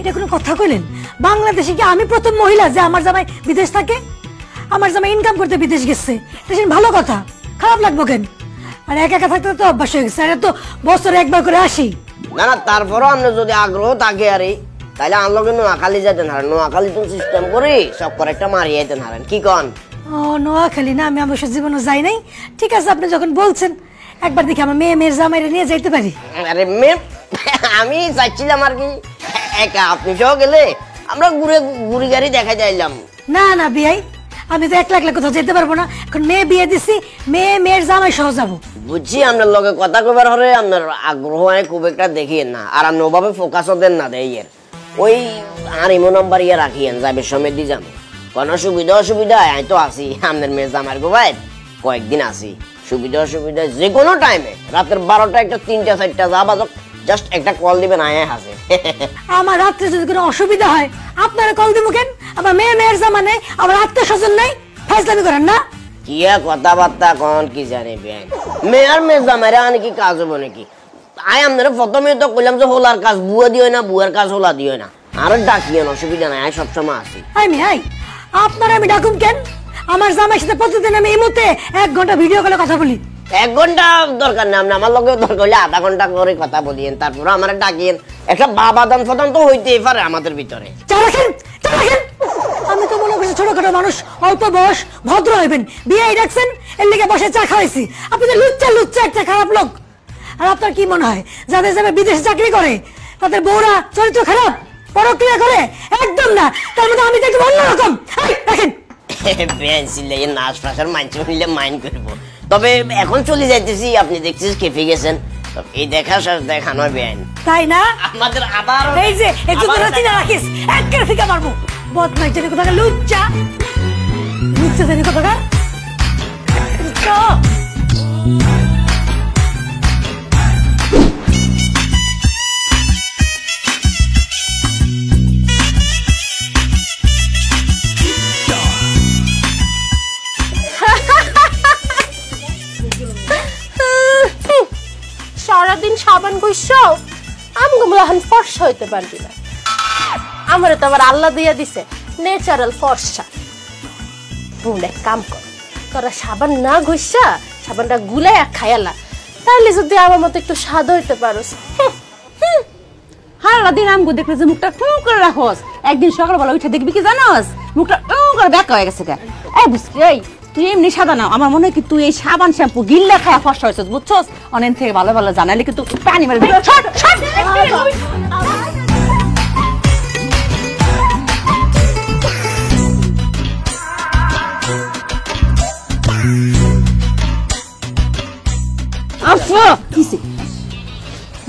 এটা কোনো কথা কইলেন বাংলাদেশে কি আমি প্রথম মহিলা যে আমার জামাই বিদেশ থাকে আমার জামাই ইনকাম করতে বিদেশ গেছে এটা ভালো কথা খারাপ লাগবে কেন আর একা একা থাকতে তো অভ্যাস হয়ে গেছে আর তো বছরে একবার করে আসি না না তারপরও আমরা যদি আগ্রহ থাকে আরে তাহলে আনলোকে নোয়াখালী যেতে না নোয়াখালী তো সিস্টেম করি সব করে একটা মারিয়ে যেতে নারেন কি কন ও নোয়াখালী না আমি অবশ্য জীবনে যাই নাই ঠিক আছে আপনি যখন বলছেন একবার দেখি আমার মেয়ের জামাইরা নিয়ে যাইতে পারি আরে মেয়ে আমি চাইছিলাম আর কি একা আপনি সহ গেলে আমরা ঘুরে গাড়ি দেখা যাইলাম না না বিয়াই আমি তো একলা একলা কোথাও যেতে পারবো না এখন মেয়ে বিয়ে দিছি মেয়ের জামাই সহ যাবো বুঝছি আপনার লগে কথা কবার হলে আপনার আগ্রহ খুব একটা দেখিয়েন না আর আপনি ওভাবে ফোকাসও দেন না দেয় ওই আর ইমো নাম্বার ইয়ে রাখিয়েন যাবে সময় দিয়ে যাবো কোনো সুবিধা অসুবিধা আমি তো আসি আপনার মেয়ে জামার গোবাই কয়েকদিন আসি সুবিধা অসুবিধা যে কোনো টাইমে রাতের 12টা একটা 3টা 4টা যা বাজক জাস্ট একটা কল দিবেন আয় হাসে আমার রাত্রে যদি কোনো অসুবিধা হয় আপনারা কল দিব কেন আমার মেয়ের জামানে আমার আত্মীয় স্বজন নাই ফাইজলামি করেন না কি কথাবার্তা কোন কি জানি বেন মেয়ের জামাইরা আনি কি কাজ হবো নাকি আয় আপনারা প্রথমে তো কইলাম যে হোলার কাজ বুয়া দিও না বুয়ার কাজ হোলা দিও না আর ডাকিয়েন অসুবিধা নাই আয় সবসময় আসি আপনারা আমি ডাকুম কেন আমার জামাইয়ের সাথে প্রতিদিন আমি এই মুহূর্তে 1 ঘন্টা ভিডিও কলে কথা বলি 1 ঘন্টা দরকার না আপনি আমার লগে দরকার হলে আধা ঘন্টা করে কথা বলিয়েন তারপর আমার ডাকিয়েন একটা বাবা দান প্রদান তো হইতেই পারে আমাদের ভিতরে আমি তো মনে করছি ছোটখাটো মানুষ অল্প বয়স ভদ্র হইবেন বিয়ে ডাকছেন এর লেগে বসে চা খাওয়াইছি আপনি তো লুচ্চা একটা খারাপ লোক আর আপনার কি মনে হয় যাদের যাবে বিদেশে চাকরি করে তাদের বউরা চরিত্র খারাপ পরক্রিয়া করে একদম না তার মধ্যে আমি তো একটু অন্যরকম দেখেন নাচ ফাঁসার মাইন্ড হইলে মাইন্ড করবো তবে এখন চলে যাইতেছি আপনি দেখছিস কেঁপে গেছেন এই দেখা শেষ দেখা নয় বেআইন তাই না আমাদের আবার এই যে একটু রাখি না রাখিস একবার ফিকা মারবো বদমাইশ জানি কোথাকার লুচ্চা জানি কোথাকার সারাদিন সাবান ঘষাও আমগুলো এখন ফর্সা হইতে পারবি না আমার তো আবার আল্লাহ দিয়া দিছে ন্যাচারাল ফর্সা বোন এক কাম কর তোরা সাবান না ঘষা সাবানটা গুলাই খায়ালা তাইলে যদি আমার মতো একটু স্বাদ হইতে পারোস। সারা দিন আমগো দেখলে যে মুখটা করে রাখোস, একদিন সকালবেলা উঠে দেখবি কি জানোস মুখটা করে ব্যাকা হয়ে গেছে। এই বুঝলি, এই তুই এমনি সাদা না, আমার মনে হয় কি তুই এই সাবান শ্যাম্পু গিল্লা খায়া ফসা হয়েছিস বুঝছস। অনেক থেকে ভালো ভালো জানাইলে কিন্তু পানি মারবি। আফা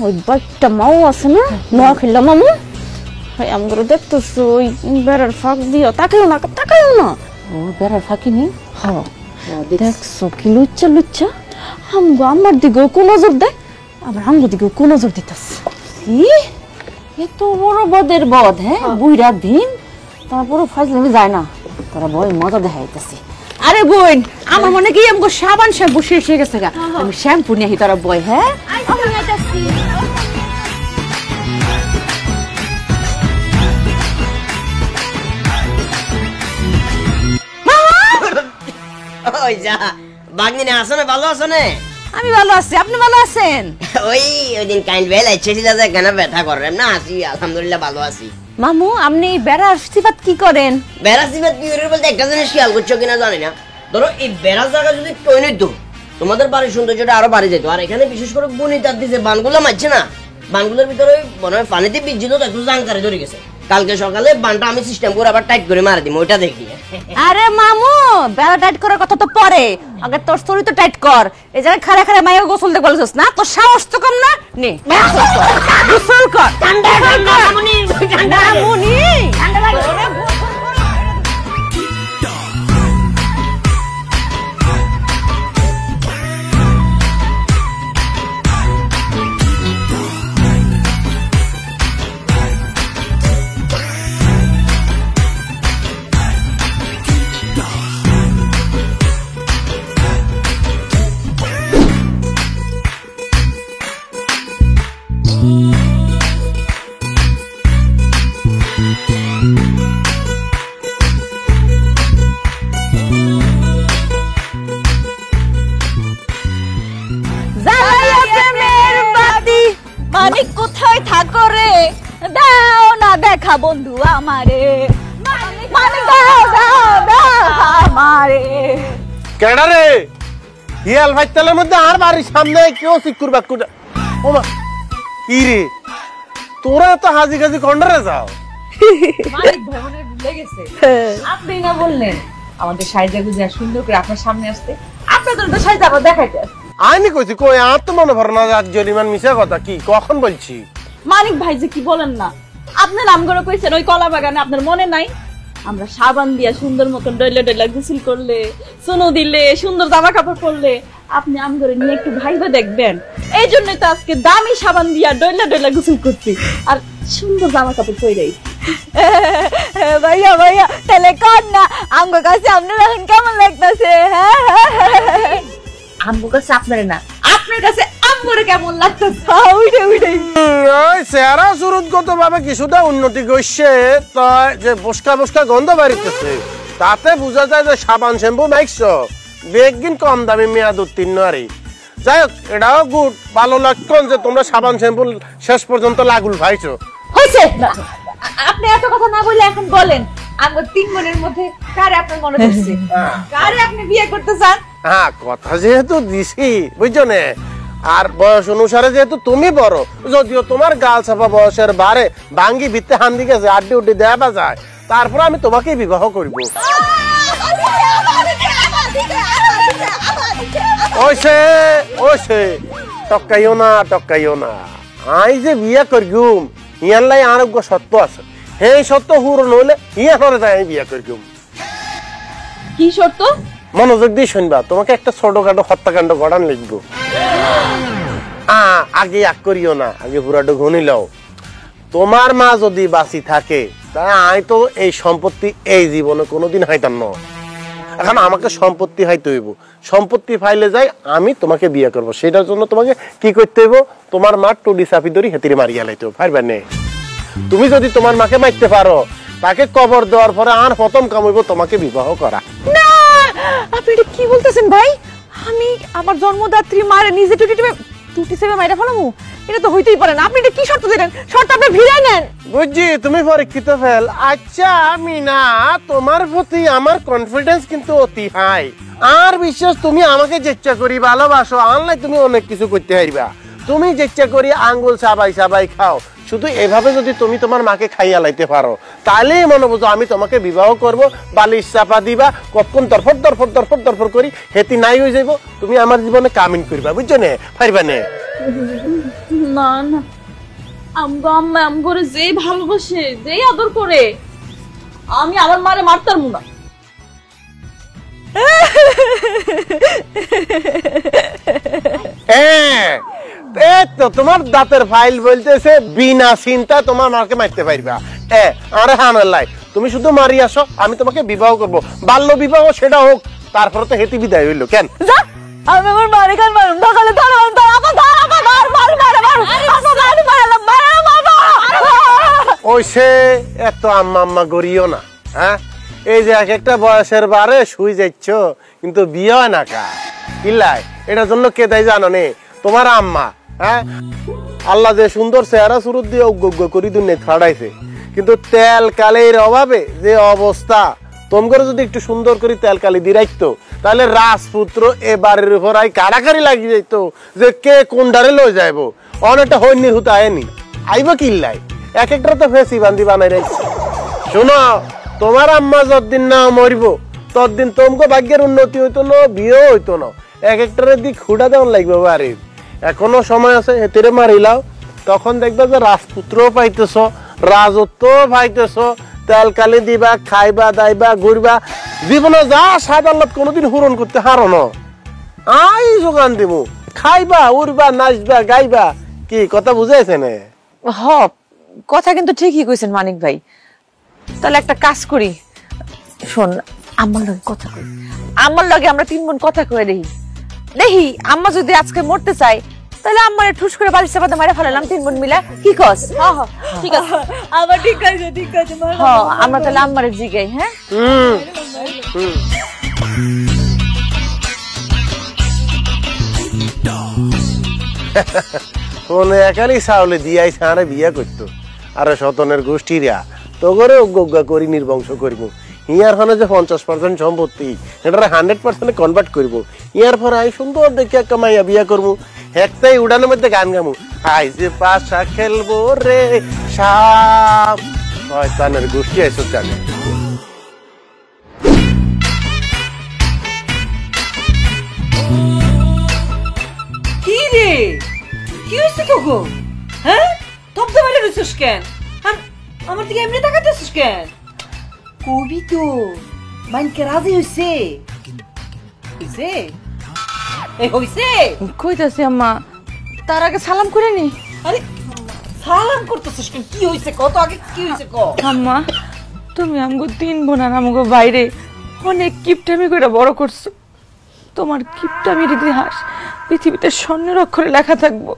ওই বাচ্চা মাও আছে না, নোয়া খেললাম মামু, আমগুলো দেখতেছো ওই বেড়ার ফাঁক দিও, তাকাইও না তাকাইও না। ও বেড়ার ফাঁকি নেই। হ্যাঁ দেখছো কি লুচ্চা লুচ্চা, আমগো আমার দিকেও কোন নজর দেয়, আবার আমগো দিকেও কোন নজর দিতেছে। এত বড় বদের বদ, হ্যাঁ বুইরা দিন তারপরে ফাজলামি যায় না, তারা বই মজা দেখাইতেছে। আরে বোন, আমার মনে কি আমগো সাবান শ্যাম্পু শেষ হয়ে গেছে গা, আমি শ্যাম্পু নিয়ে তারা বই। হ্যাঁ ওই যা বাগনিনে আসো না, ভালো আছো না? আমি ভালো আছি, আপনি ভালো আছেন? ওই দিন কাইন্ড বেল আইছিল যে কেন ব্যথা করে না, আছি আলহামদুলিল্লাহ ভালো আছি। মামু আপনি বেড়ার সিফাত কি করেন? বেড়া সিফাত কি করে বলতে একটা জিনিস খেয়াল করছো কিনা জানি না, ধরো এই বেড়ার জায়গা যদি টয় নিত তোমাদের বাড়ির সৌন্দর্যটা আরো বাড়ে যেত। আর এখানে বিশেষ করে বনিতার দিছে বানগুলো মারছে না, বানগুলোর ভিতরে মনে হয় পানিতে বিজ্জিত তো একটু জানকারে ধরে গেছে। কালকে সকালে বানটা আমি সিস্টেম করে আবার টাইট করে মারা দিই, ওইটা দেখি। আরে মামু বেড়া টাইট করার কথা তো পরে, আগে তোর শরীর তো টাইট কর। এই জায়গায় খাড়া খাড়া মায়ের গোসল দেখে বলছিস না, তোর সাহস তো কম না। নে গোসল কর। ঠান্ডা ঠান্ডা মামুনি, ঠান্ডা মামুনি, ঠান্ডা লাগে। মানিক কোথায় থাকো রে, দাও না দেখা বন্ধু আমারে, মানিক দাও দাও দাও আমারে। কেডা রে হিয়াল ভাই তেলের মধ্যে আর বাড়ির সামনে কেউ সিকুর বাকুর। ও মা কি রে, তোরা তো হাজি গাজি কন্ডারে যাও। মানিক ভাই মনে ভুলে গেছে, আপনি না বললেন আমাদের সাইজা গুজা সুন্দর করে আপনার সামনে আসতে, আপনাদের তো সাইজা আবার দেখাইতে আসতে। আমি কইছি কই আর তো মনে ভরে না, জরিমান মিশা কথা কি কখন বলছি। মানিক ভাই যে কি বলেন না, আপনি নাম করে কইছেন ওই কলা বাগানে, আপনার মনে নাই? আমরা সাবান দিয়া সুন্দর মতন ডইলা ডইলা গোসল করলে, সোনো দিলে, সুন্দর জামা কাপড় পরলে আপনি আম করে নিয়ে একটু ভাইবা দেখবেন। এই জন্যই তো আজকে দামি সাবান দিয়া ডইলা ডইলা গোসল করছি আর সুন্দর জামা কাপড় পরেই। ভাইয়া ভাইয়া তাহলে কর না, আমার কাছে আপনার এখন কেমন লাগতেছে? আম্মুর কাছে আপনার না, আপনার কাছে আম্মুরে কেমন লাগতেছে? উঠে উঠে চেহারা সুরতগত ভাবে কিছুটা উন্নতি করছে, তো যে বসকা বসকা গন্ধ বাড়িতেছে তাতে বোঝা যায় যে সাবান শ্যাম্পু মাইকছো বেগিন কম দামি মেয়াদ উত্তীর্ণ। আরে যাই হোক, এটাও গুড, ভালো লক্ষণ যে তোমরা সাবান শ্যাম্পু শেষ পর্যন্ত লাগুল ভাইছো। হয়েছে, আপনি এত কথা না বলে এখন বলেন আমার তিন বোনের মধ্যে কারে আপনার মনে হচ্ছে, কারে আপনি বিয়ে করতে চান? হ্যাঁ কথা যেহেতু দিছি বুঝছো না, আর বয়স অনুসারে যেহেতু তুমি বড়, যদিও তোমার গাল ছাপা বয়সের বারে ভাঙ্গি ভিত্তে হান্দি গেছে আড্ডি উড্ডি দেওয়া যায়, তারপর আমি তোমাকে বিবাহ করব। ওইসে ওইসে টকাইও না টকাইও না, আই যে বিয়ে করগুম ইয়ার লাই আরোগ্য সত্য আছে, হে সত্য হুর নইলে ইয়ার তাই আমি বিয়ে করগুম। কি শর্ত? মনোযোগ দিয়ে শুনবা, তোমাকে একটা ছোটখাটো হত্যাকাণ্ড ঘটান লিখবো। আগে এক করিও না, আগে পুরাটো ঘনি লও। তোমার মা যদি বাঁচি থাকে তা আমি তো এই সম্পত্তি এই জীবনে কোনোদিন হাইতাম না। এখন আমাকে সম্পত্তি হাইতে হইব, সম্পত্তি ফাইলে যাই আমি তোমাকে বিয়ে করব, সেটার জন্য তোমাকে কি করতে হইব? তোমার মা টুডি চাপি ধরি হেতিরে মারিয়া লাইতে পারবে না। তুমি যদি তোমার মাকে মারতে পারো, তাকে কবর দেওয়ার পরে আর প্রথম কাম হইব তোমাকে বিবাহ করা। না, আপনি এটা কি বলতেছেন ভাই? আমি আমার জন্মদাত্রী মারে নিজে টুটি ছুটি সেবা মাইরা ফেলামু এটা তো হইতেই পারে না। আপনি এটা কি শর্ত দিলেন? শর্ত আপনি ভিড়াই নেন। বুঝছি তুমি পরীক্ষিত ফেল। আচ্ছা মিনা, তোমার প্রতি আমার কনফিডেন্স কিন্তু অতি হাই। আর বিশ্বাস তুমি আমাকে চেষ্টা করি ভালোবাসো, আনলে তুমি অনেক কিছু করতে পারবা। তুমি চেষ্টা করি আঙ্গুল সাবাই সাবাই খাও। শুধু এভাবে যদি তুমি তোমার মাকে খাইয়া লাইতে পারো তাহলেই মনে বুঝো আমি তোমাকে বিবাহ করব, বালিশ চাপা দিবা, কখন দরফর দরফর দরফর দরফর করি হেতি নাই হয়ে যাইব, তুমি আমার জীবনে কামিন করবা, বুঝছো নে? পারবা নে? না না, আম্মা আমগরে যে ভালোবাসে, যে আদর করে, আমি আমার মারে মারতাম না। তোমার দাঁতের ফাইল বলতেছে বিনা চিন্তা তোমার মাকে মারতে পারবা। আরে হানাল্লাই, তুমি শুধু মারি আসো, আমি তোমাকে বিবাহ করব, বাল্য বিবাহ সেটা হোক, তারপরে তো হেতি বিদায় হইলো। কেন আমি আমার মারে কান মারুম, সকালে ওইসে এত আম্মা আম্মা গড়িও না। হ্যাঁ, এই যে এক একটা বয়সের বারে শুই যাচ্ছ কিন্তু বিয়ে হয় না কা কিল্লাই, এটার জন্য কে দেয় জানো নে? তোমার আম্মা। হ্যাঁ, আল্লাহ যে সুন্দর চেহারা সুরত দিয়ে অজ্ঞ করি দুনিয়া ছাড়াইছে, কিন্তু তেল কালির অভাবে যে অবস্থা, তোমার যদি একটু সুন্দর করে তেল কালি দিয়ে রাখতো তাহলে রাজপুত্র এ বাড়ির উপর আই কারাকারি লাগিয়ে যাইত যে কে কোন ডারে লয়ে যাইব। অনেকটা হইনির হুতা আয়নি আইব কিল্লাই, এক একটা তো ফেসি বান্দি বানাই রাখছে। শোনো, তোমার আম্মা যতদিন না মরিব ততদিন তোমাকে ভাগ্যের উন্নতি হইতো না, বিয়ে হইতো না। এক একটার দিক খুঁড়া দেওয়ার লাগবে বাড়ির। এখনো সময় আছে, হেতেরে মারিলাও, তখন দেখবে যে রাজপুত্রও পাইতেছ, রাজত্ব পাইতেছ, তেল কালি দিবা, খাইবা দাইবা ঘুরবা, জীবনে যা স্বাদ আল্লাহ কোনোদিন পূরণ করতে হারো না। আই যোগান দিব, খাইবা উড়বা নাচবা গাইবা। কি কথা বুঝাইছে না? হ, কথা কিন্তু ঠিকই কইছেন মানিক ভাই। তাহলে একটা কাজ করি, শোন, আমার লগে কথা কই, আমার লগে আমরা 3 বোন কথা কই দেখি। দেখি আম্মা যদি আজকে মরতে চাই তাহলে আম্মারে ঠুস করে বালিশ চাপাতে মারা ফেলালাম 3 বোন মিলা। কি কস? হ্যাঁ ঠিক আছে, আবার ঠিক আছে, ঠিক আছে। হ্যাঁ, আমরা তাহলে আম্মারে জিগাই। হ্যাঁ, ফোনে একালি চাউলে দিয়াই সারে বিয়া করতো, আর সতনের গোষ্ঠীরা তো করে অজ্ঞ করি নির্বংশ করবো। ইয়ার ফলে যে 50% সম্পত্তি এটা 100% কনভার্ট করবো। ইয়ার পরে আমি সুন্দর দেখে একটা মাইয়া বিয়া করবো, একটাই উড়ানোর মধ্যে গান গামু, আই যে পাশা খেলবো রে শাম। শয়তানের গোষ্ঠী আইসো জানে। কি রে, কি হইছে গো? হ্যাঁ, তবদা মেলে রইছস কেন? আমার দিকে এমনি তাকাতেছস কেন? কবি তো মাইনকে রাজি হইছে। হইছে? এই হইছে? কইতাছি আম্মা, তার আগে সালাম করে নি। আরে সালাম করতেছস কেন? কি হইছে কত আগে কি হইছে ক? আম্মা, তুমি আমগো 3 বোন আর আমগো বাইরে অনেক কিপটামি করে বড় করছো। তোমার কিপটামির ইতিহাস পৃথিবীতে স্বর্ণের অক্ষরে লেখা থাকবো।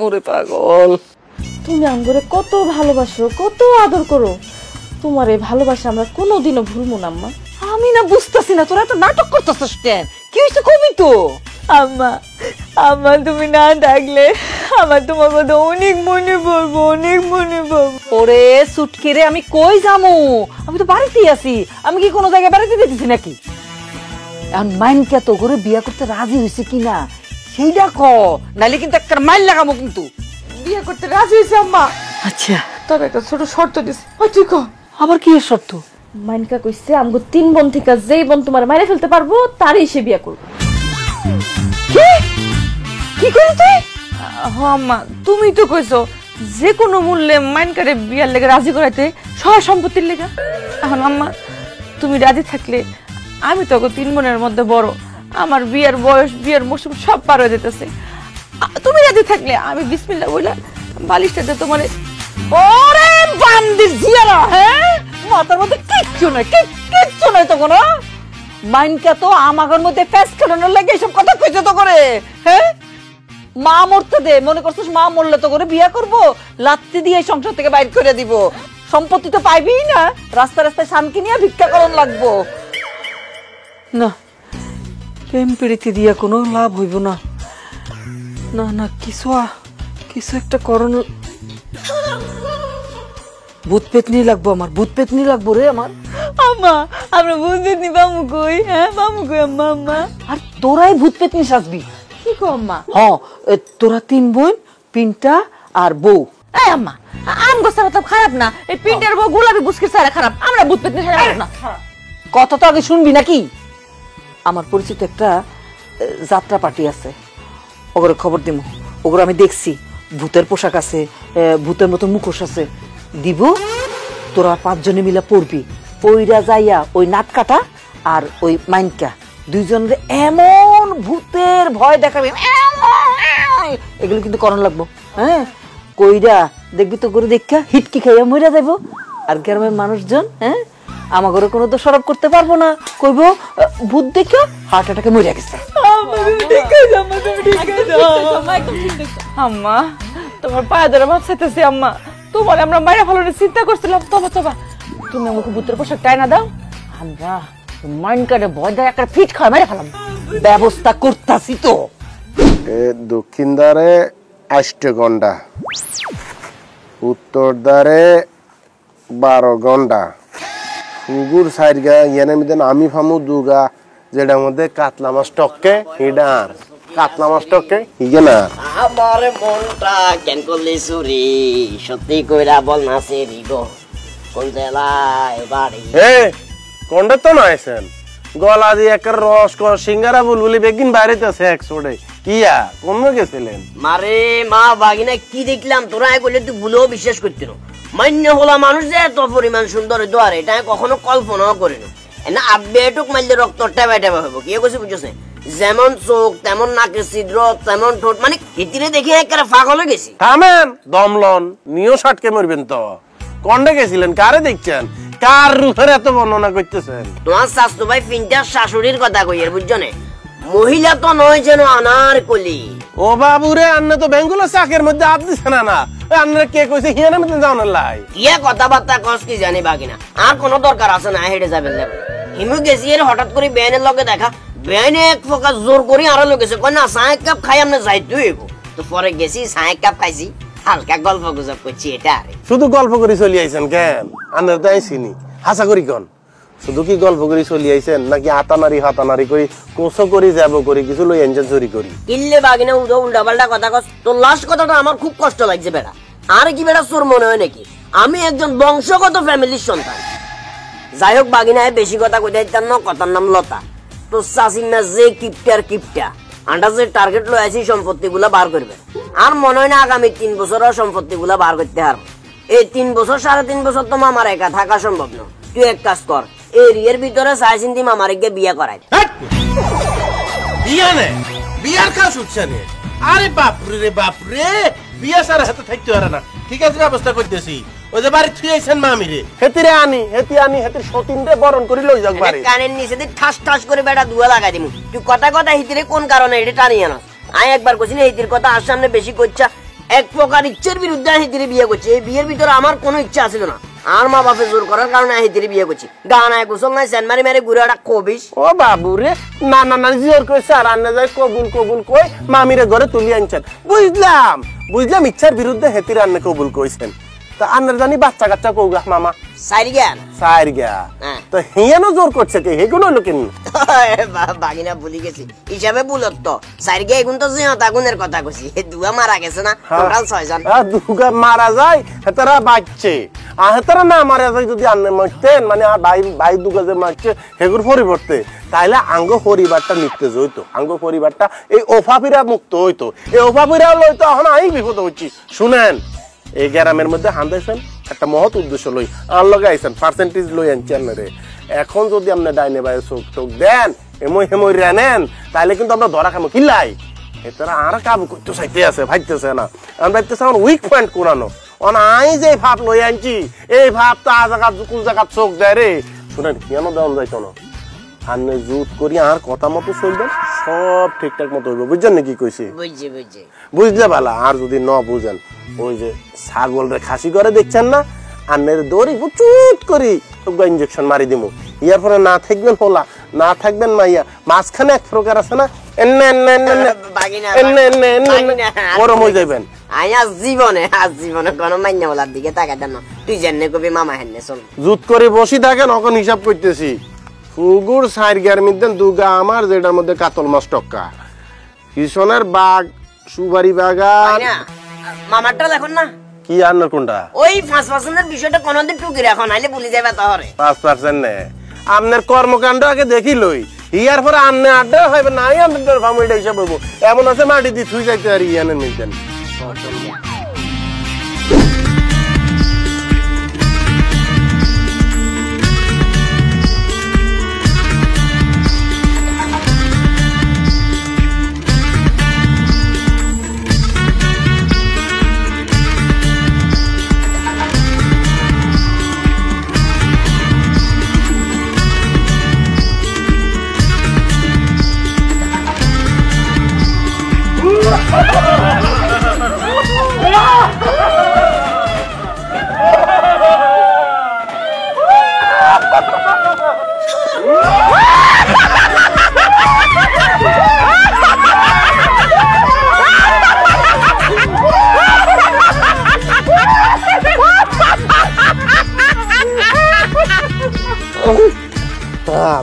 ওরে পাগল, তুমি আমগরে কত ভালোবাসো, কত আদর করো, তোমার এই ভালোবাসা আমরা কোনোদিনও ভুলবো না আম্মা। আমি না বুঝতাছি না তোরা তো নাটক করতেছস কেন? কি হইছে কবি তো? আম্মা, আম্মা তুমি না ডাকলে আমার তোমার কথা অনেক মনে পড়বো, অনেক মনে পড়বো। ওরে সুটকি রে, আমি কই যামু? আমি তো বাড়িতেই আছি। আমি কি কোনো জায়গায় বাড়িতে যেতেছি নাকি? এখন মাইনকে তো করে বিয়া করতে রাজি হইছে কিনা সেইটা ক, নাইলে কিন্তু একটা মাইল লাগামো কিন্তু। বিয়ে করতে রাজি হয়েছে আম্মা, আচ্ছা, তবে একটা ছোট শর্ত দিছে। ঠিক আবার কি এর শর্ত? মাইনকা কইছে আমগো 3 বোন থেকে যেই বোন তোমার মাইরে ফেলতে পারবো তারই সে বিয়ে করবো। কি করলি তুই? আম্মা, তুমি তো কইছো যে কোনো মূল্যে মাইনকারে বিয়ার লেগে রাজি করাইতে, সহায় সম্পত্তির লেগে। এখন আম্মা, তুমি রাজি থাকলে আমি তো 3 বোনের মধ্যে বড়, আমার বিয়ের বয়স, বিয়ের মৌসুম সব পার হয়ে যেতেছে। তুমি রাজি থাকলে আমি বিসমিল্লাহ বইলা বালিশটাতে তোমারে। ওরে বান্দি জিয়ারা, হ্যাঁ, মাথার মধ্যে কিচ্ছু নাই, কিচ্ছু নাই তো কোনো। মাইনকা তো আমাগর মধ্যে ফেস কাটানোর লাগে এসব কথা কইছে তো করে। হ্যাঁ, মা মরতে দে, মনে করছিস মা মরলে তো করে বিয়া করবো, লাত্তি দিয়ে সংসার থেকে বাইর করে দিব। সম্পত্তি তো পাইবি না, রাস্তা রাস্তায় শানকে নিয়ে ভিক্ষা করণ লাগবো না। প্রেম প্রীতি দিয়া কোনো লাভ হইব না। না না কিছু একটা করণ ভূত পেতনি লাগবো আমার ভূত পেতনি লাগবো রে আমার আম্মা আমরা ভূত পেতনি পামু কই হ্যাঁ পামু কই আম্মা আম্মা আর তোরাই ভূত পেতনি সাজবি কি কো আম্মা হ্যাঁ তোরা 3 বোন পিন্টা আর বউ এই আম্মা আমগো সারা তো খারাপ না এই পিন্টার বউ গোলাপি বুসকির সারা খারাপ আমরা ভূত পেতনি সারা খারাপ না কথা তো আগে শুনবি নাকি আমার পরিচিত একটা যাত্রা পার্টি আছে ওগরে খবর দিমু ওগরে আমি দেখছি ভূতের পোশাক আছে ভূতের মতো মুখোশ আছে দিব তোরা 5 জনে মিলা পড়বি পইরা যাইয়া ওই নাটকাটা আর ওই মাইনকা দুইজনের এমন ভূতের ভয় দেখাবে এগুলো কিন্তু করণ লাগবো হ্যাঁ কইরা দেখবি তো করে দেখা হিটকি খাইয়া মইরা যাইবো আর গ্রামের মানুষজন হ্যাঁ আমাগরে কোনো তো সরব করতে পারবো না কইব ভূত দেখে হার্ট অ্যাটাকে মরে গেছে আম্মা তোমার পায়ে ধরে ভাব চাইতেছি আম্মা তোমার আমরা মাইরা ফেলানোর চিন্তা করছিলাম তবা তুমি আমাকে ভূতের পোশাক টাইনা দাও আমরা মাইন্ড কার্ডে ভয় দেয় একটা ফিট খাওয়া মেরে ফেলাম ব্যবস্থা করতাছি তো দক্ষিণ দ্বারে 8 ঘন্টা উত্তর দ্বারে 12 ঘন্টা পুকুর সাইড গা ইয়ানের মধ্যে আমি ফামু দুগা যেটার মধ্যে কাতলা মাছ টককে হিডা আর কাতলা মাছ টককে হিগে না আমার মনটা কেন করলি চুরি সত্যি কইরা বল না সেরি গো কোন জেলায় বাড়ি হে কোনটা তো নাইছেন গলা দিয়ে একটা রস কর সিঙ্গারা বুলবুলি বেগিন বাইরেতেছে একশোটে কিয়া কোন গেছিলেন মারে মা বাগিনা কি দেখলাম তোরা কইলে তুই ভুলেও বিশ্বাস করতি না মান্য হলা মানুষ যে এত পরিমাণ সুন্দর দোয়ার এটা কখনো কল্পনাও করি না না আব্বে এটুক মারলে রক্ত টেবা টেবা হবো কি কইছে বুঝছ যেমন চোখ তেমন নাকের ছিদ্র তেমন ঠোঁট মানে হিতিরে দেখে একেবারে পাগল হয়ে গেছি থামেন দমলন নিও ষাটকে মরবেন তো কন্ডে গেছিলেন কারে দেখছেন কার রূপের এত বর্ণনা করতেছেন তোমার শাস্তু ভাই পিন্টার শাশুড়ির কথা কইয়ের বুঝছো না মহিলা তো নয় যেন আনার কলি ও বাবুরে আন্নে তো বেঙ্গুলো চাকের মধ্যে হাত দিছে না আন্নে কে কইছে হিয়ানের মধ্যে যাও না লাই ইয়া কথাবার্তা কস কি জানি বাকিনা আর কোনো দরকার আছে না হেডে যাবেন না হিমু গেছি এর হঠাৎ করে বেনের লগে দেখা বেনে এক ফোকাস জোর করে আরো লগেছে কই না চা এক কাপ খাই আমনে যাইতো এগো তো পরে গেছি চা এক কাপ খাইছি হালকা গল্প গুজব করছি এটা আরে শুধু গল্প করে চলি আইছেন কেন আন্নে তো আইছিনি হাসা করি কোন শুধু কি গল্প করে চলি আইছেন নাকি হাতানারি করি কোসো করি যাব করি কিছু লই এনজয় চুরি করি কিল্লে বাগিনা উল্টা পাল্টা কথা কস তোর লাস্ট কথাটা আমার খুব কষ্ট লাগছে বেটা আর কি বেটা চোর মনে হয় নাকি আমি একজন বংশগত ফ্যামিলির সন্তান যাই হোক বাগিনায় বেশি কথা কই দিতাম না কথার নাম লতা তো চাচিমা যে কিপটা আন্দাজে টার্গেট লই আছি সম্পত্তিগুলা বার করবে আর মনে হয় না আগামী 3 বছর সম্পত্তিগুলা বার করতে পারবো এই 3 বছর 3.5 বছর তো মামার একা থাকা সম্ভব না তুই এক কাজ কর এরিয়ার ভিতরে চাইছিন্তি মামারে গিয়ে বিয়ে করাই বিয়া নে বিয়ার কাজ উঠছে নে আরে বাপরে বিয়া সারা হাতে থাকতে পারে না ঠিক আছে ব্যবস্থা করতেছি ওই যে বাড়ি থুই আইছেন মামিরে হেতিরে আনি হেতির সতীনরে বরণ করে লই যাক বাড়ি কানের নিচে দিয়ে ঠাস করে বেটা দুয়া লাগাই দিমু তুই কথা হিতিরে কোন কারণে এটা টানি আনস আমি একবার কইছি না হিতির কথা আর সামনে বেশি কইছা এক প্রকার ইচ্ছার বিরুদ্ধে হিতিরে বিয়ে করছে এই বিয়ের ভিতরে আমার কোনো ইচ্ছা ছিল না আর মা বাপে জোর করার কারণে হিতিরে বিয়ে করছি গানায় গোসল নাই সেন মারি ঘুরে একটা কবিস ও বাবুরে না জোর কইছে আর আন্না যায় কবুল কই মামিরে ঘরে তুলি আনছেন বুঝলাম ইচ্ছার বিরুদ্ধে হেতিরে আন্না কবুল কইছেন তা আন্নার জানি বাচ্চা কাচ্চা কৌগা মামা সাইর গিয়া তো হিয়ানো জোর করছে কে হেগুলো লোকেন বাগিনা ভুলি গেছি হিসাবে বুলত তো সাইর গিয়া এগুন তো জিয়তা গুণের কথা কইছি দুয়া মারা গেছে না টোটাল 6 জন দুগা মারা যায় হেতারা বাচ্চে আর হেতারা না মারা যায় যদি আন্নে মারতেন মানে আর ভাই দুগা যে মারছে হেগুর পরিবর্তে তাইলে আঙ্গ পরিবারটা নিতেজ হইতো আঙ্গ পরিবারটা এই ওফাপিরা মুক্ত হইতো এই ওফাপিরা লইতো এখন আই বিপদ হচ্ছি শুনেন এই গ্রামের মধ্যে হান্দাইছেন একটা মহৎ উদ্দেশ্য লই আর লাগাইছেন পার্সেন্টেজ লই আনছেন রে এখন যদি আপনি ডাইনে বাই চোখ দেন হেমই রানেন তাহলে কিন্তু আমরা ধরা খামো কিলাই এতারা আর কাম করতে চাইতে আছে ভাইতেছে না আমরা ভাবতেছে আমার উইক পয়েন্ট কোরানো অন আই যে ভাব লই আনছি এই ভাব তো কুল জায়গা চোখ দেয় রে শুনেন কেন দেওয়া যাইতো না আন্নে জুত করি আর কথা মতো চলবেন সব ঠিকঠাক মতো হইব বুঝছেন নাকি কইছি বুঝলে বালা আর যদি ন বুঝেন ওই যে ছাগল রে খাসি করে দেখছেন না আন্নের দড়ি চুট করি ইঞ্জেকশন মারি দিমু ইয়ার পরে না থাকবেন হোলা না থাকবেন মাইয়া মাঝখানে এক প্রকার আছে না Anne Anne Anne বাগিনা Anne Anne Anne গরম হয়ে যাবেন। আজ জীবনে কোনো মাইনা বলার দিকে তাকাইতাম না। তুই জেনে কবি মামা হেনে চল। জুত করে বসি থাকেন, এখন হিসাব করতেছি। ফুগুর সাইড গিয়ার মধ্যে দুগা আমার, যেটার মধ্যে কাতল মাছ টক্কা, কিশনের বাগ, সুবারি বাগান। মামারটা দেখুন না কি আনার কোনটা? ওই 5% বিষয়টা কোনদিন টুকি রাখো, নাইলে ভুলে যাবে তাহলে। 5% নে আপনার কর্মকাণ্ড আগে দেখি লই, ইয়ার পরে আমনে আড্ডা হইবে নাই, আপনাদের ফ্যামিলিটা হিসাব হইব। এমন আছে মাটি দি থুই যাইতে আর ইয়ানের মিলতেন।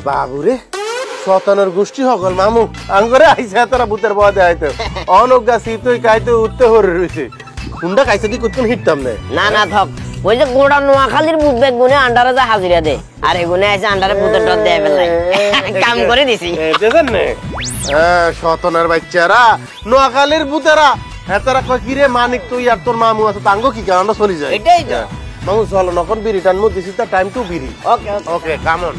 বাবুরে শতানের গোষ্ঠী সকল মামু আঙ্গরে আইসা তারা ভূতের বয়া দেখাইতো অনজ্ঞা শীতই কাইতে উঠতে হরে রয়েছে। হুন্ডা কাইছে কি করতেন হিটতাম না না থক। ওই যে গোড়া নোয়াখালীর ভূত বেগ গুনে আন্ডারে যা হাজিরা দে, আর এগুনে এসে আন্ডারে ভূতের ডর দেয় বেলাই কাম করে দিছি। দেখেন না শতনের বাচ্চারা নোয়াখালীর ভূতেরা হ্যাঁ তারা কয় কিরে মানিক তুই আর তোর মামু আছে তাঙ্গ কি কারণ চলে যায়। এটাই তো মামু চলো নখন বিড়ি টানমু, this is the time to bidi. Okay okay come on.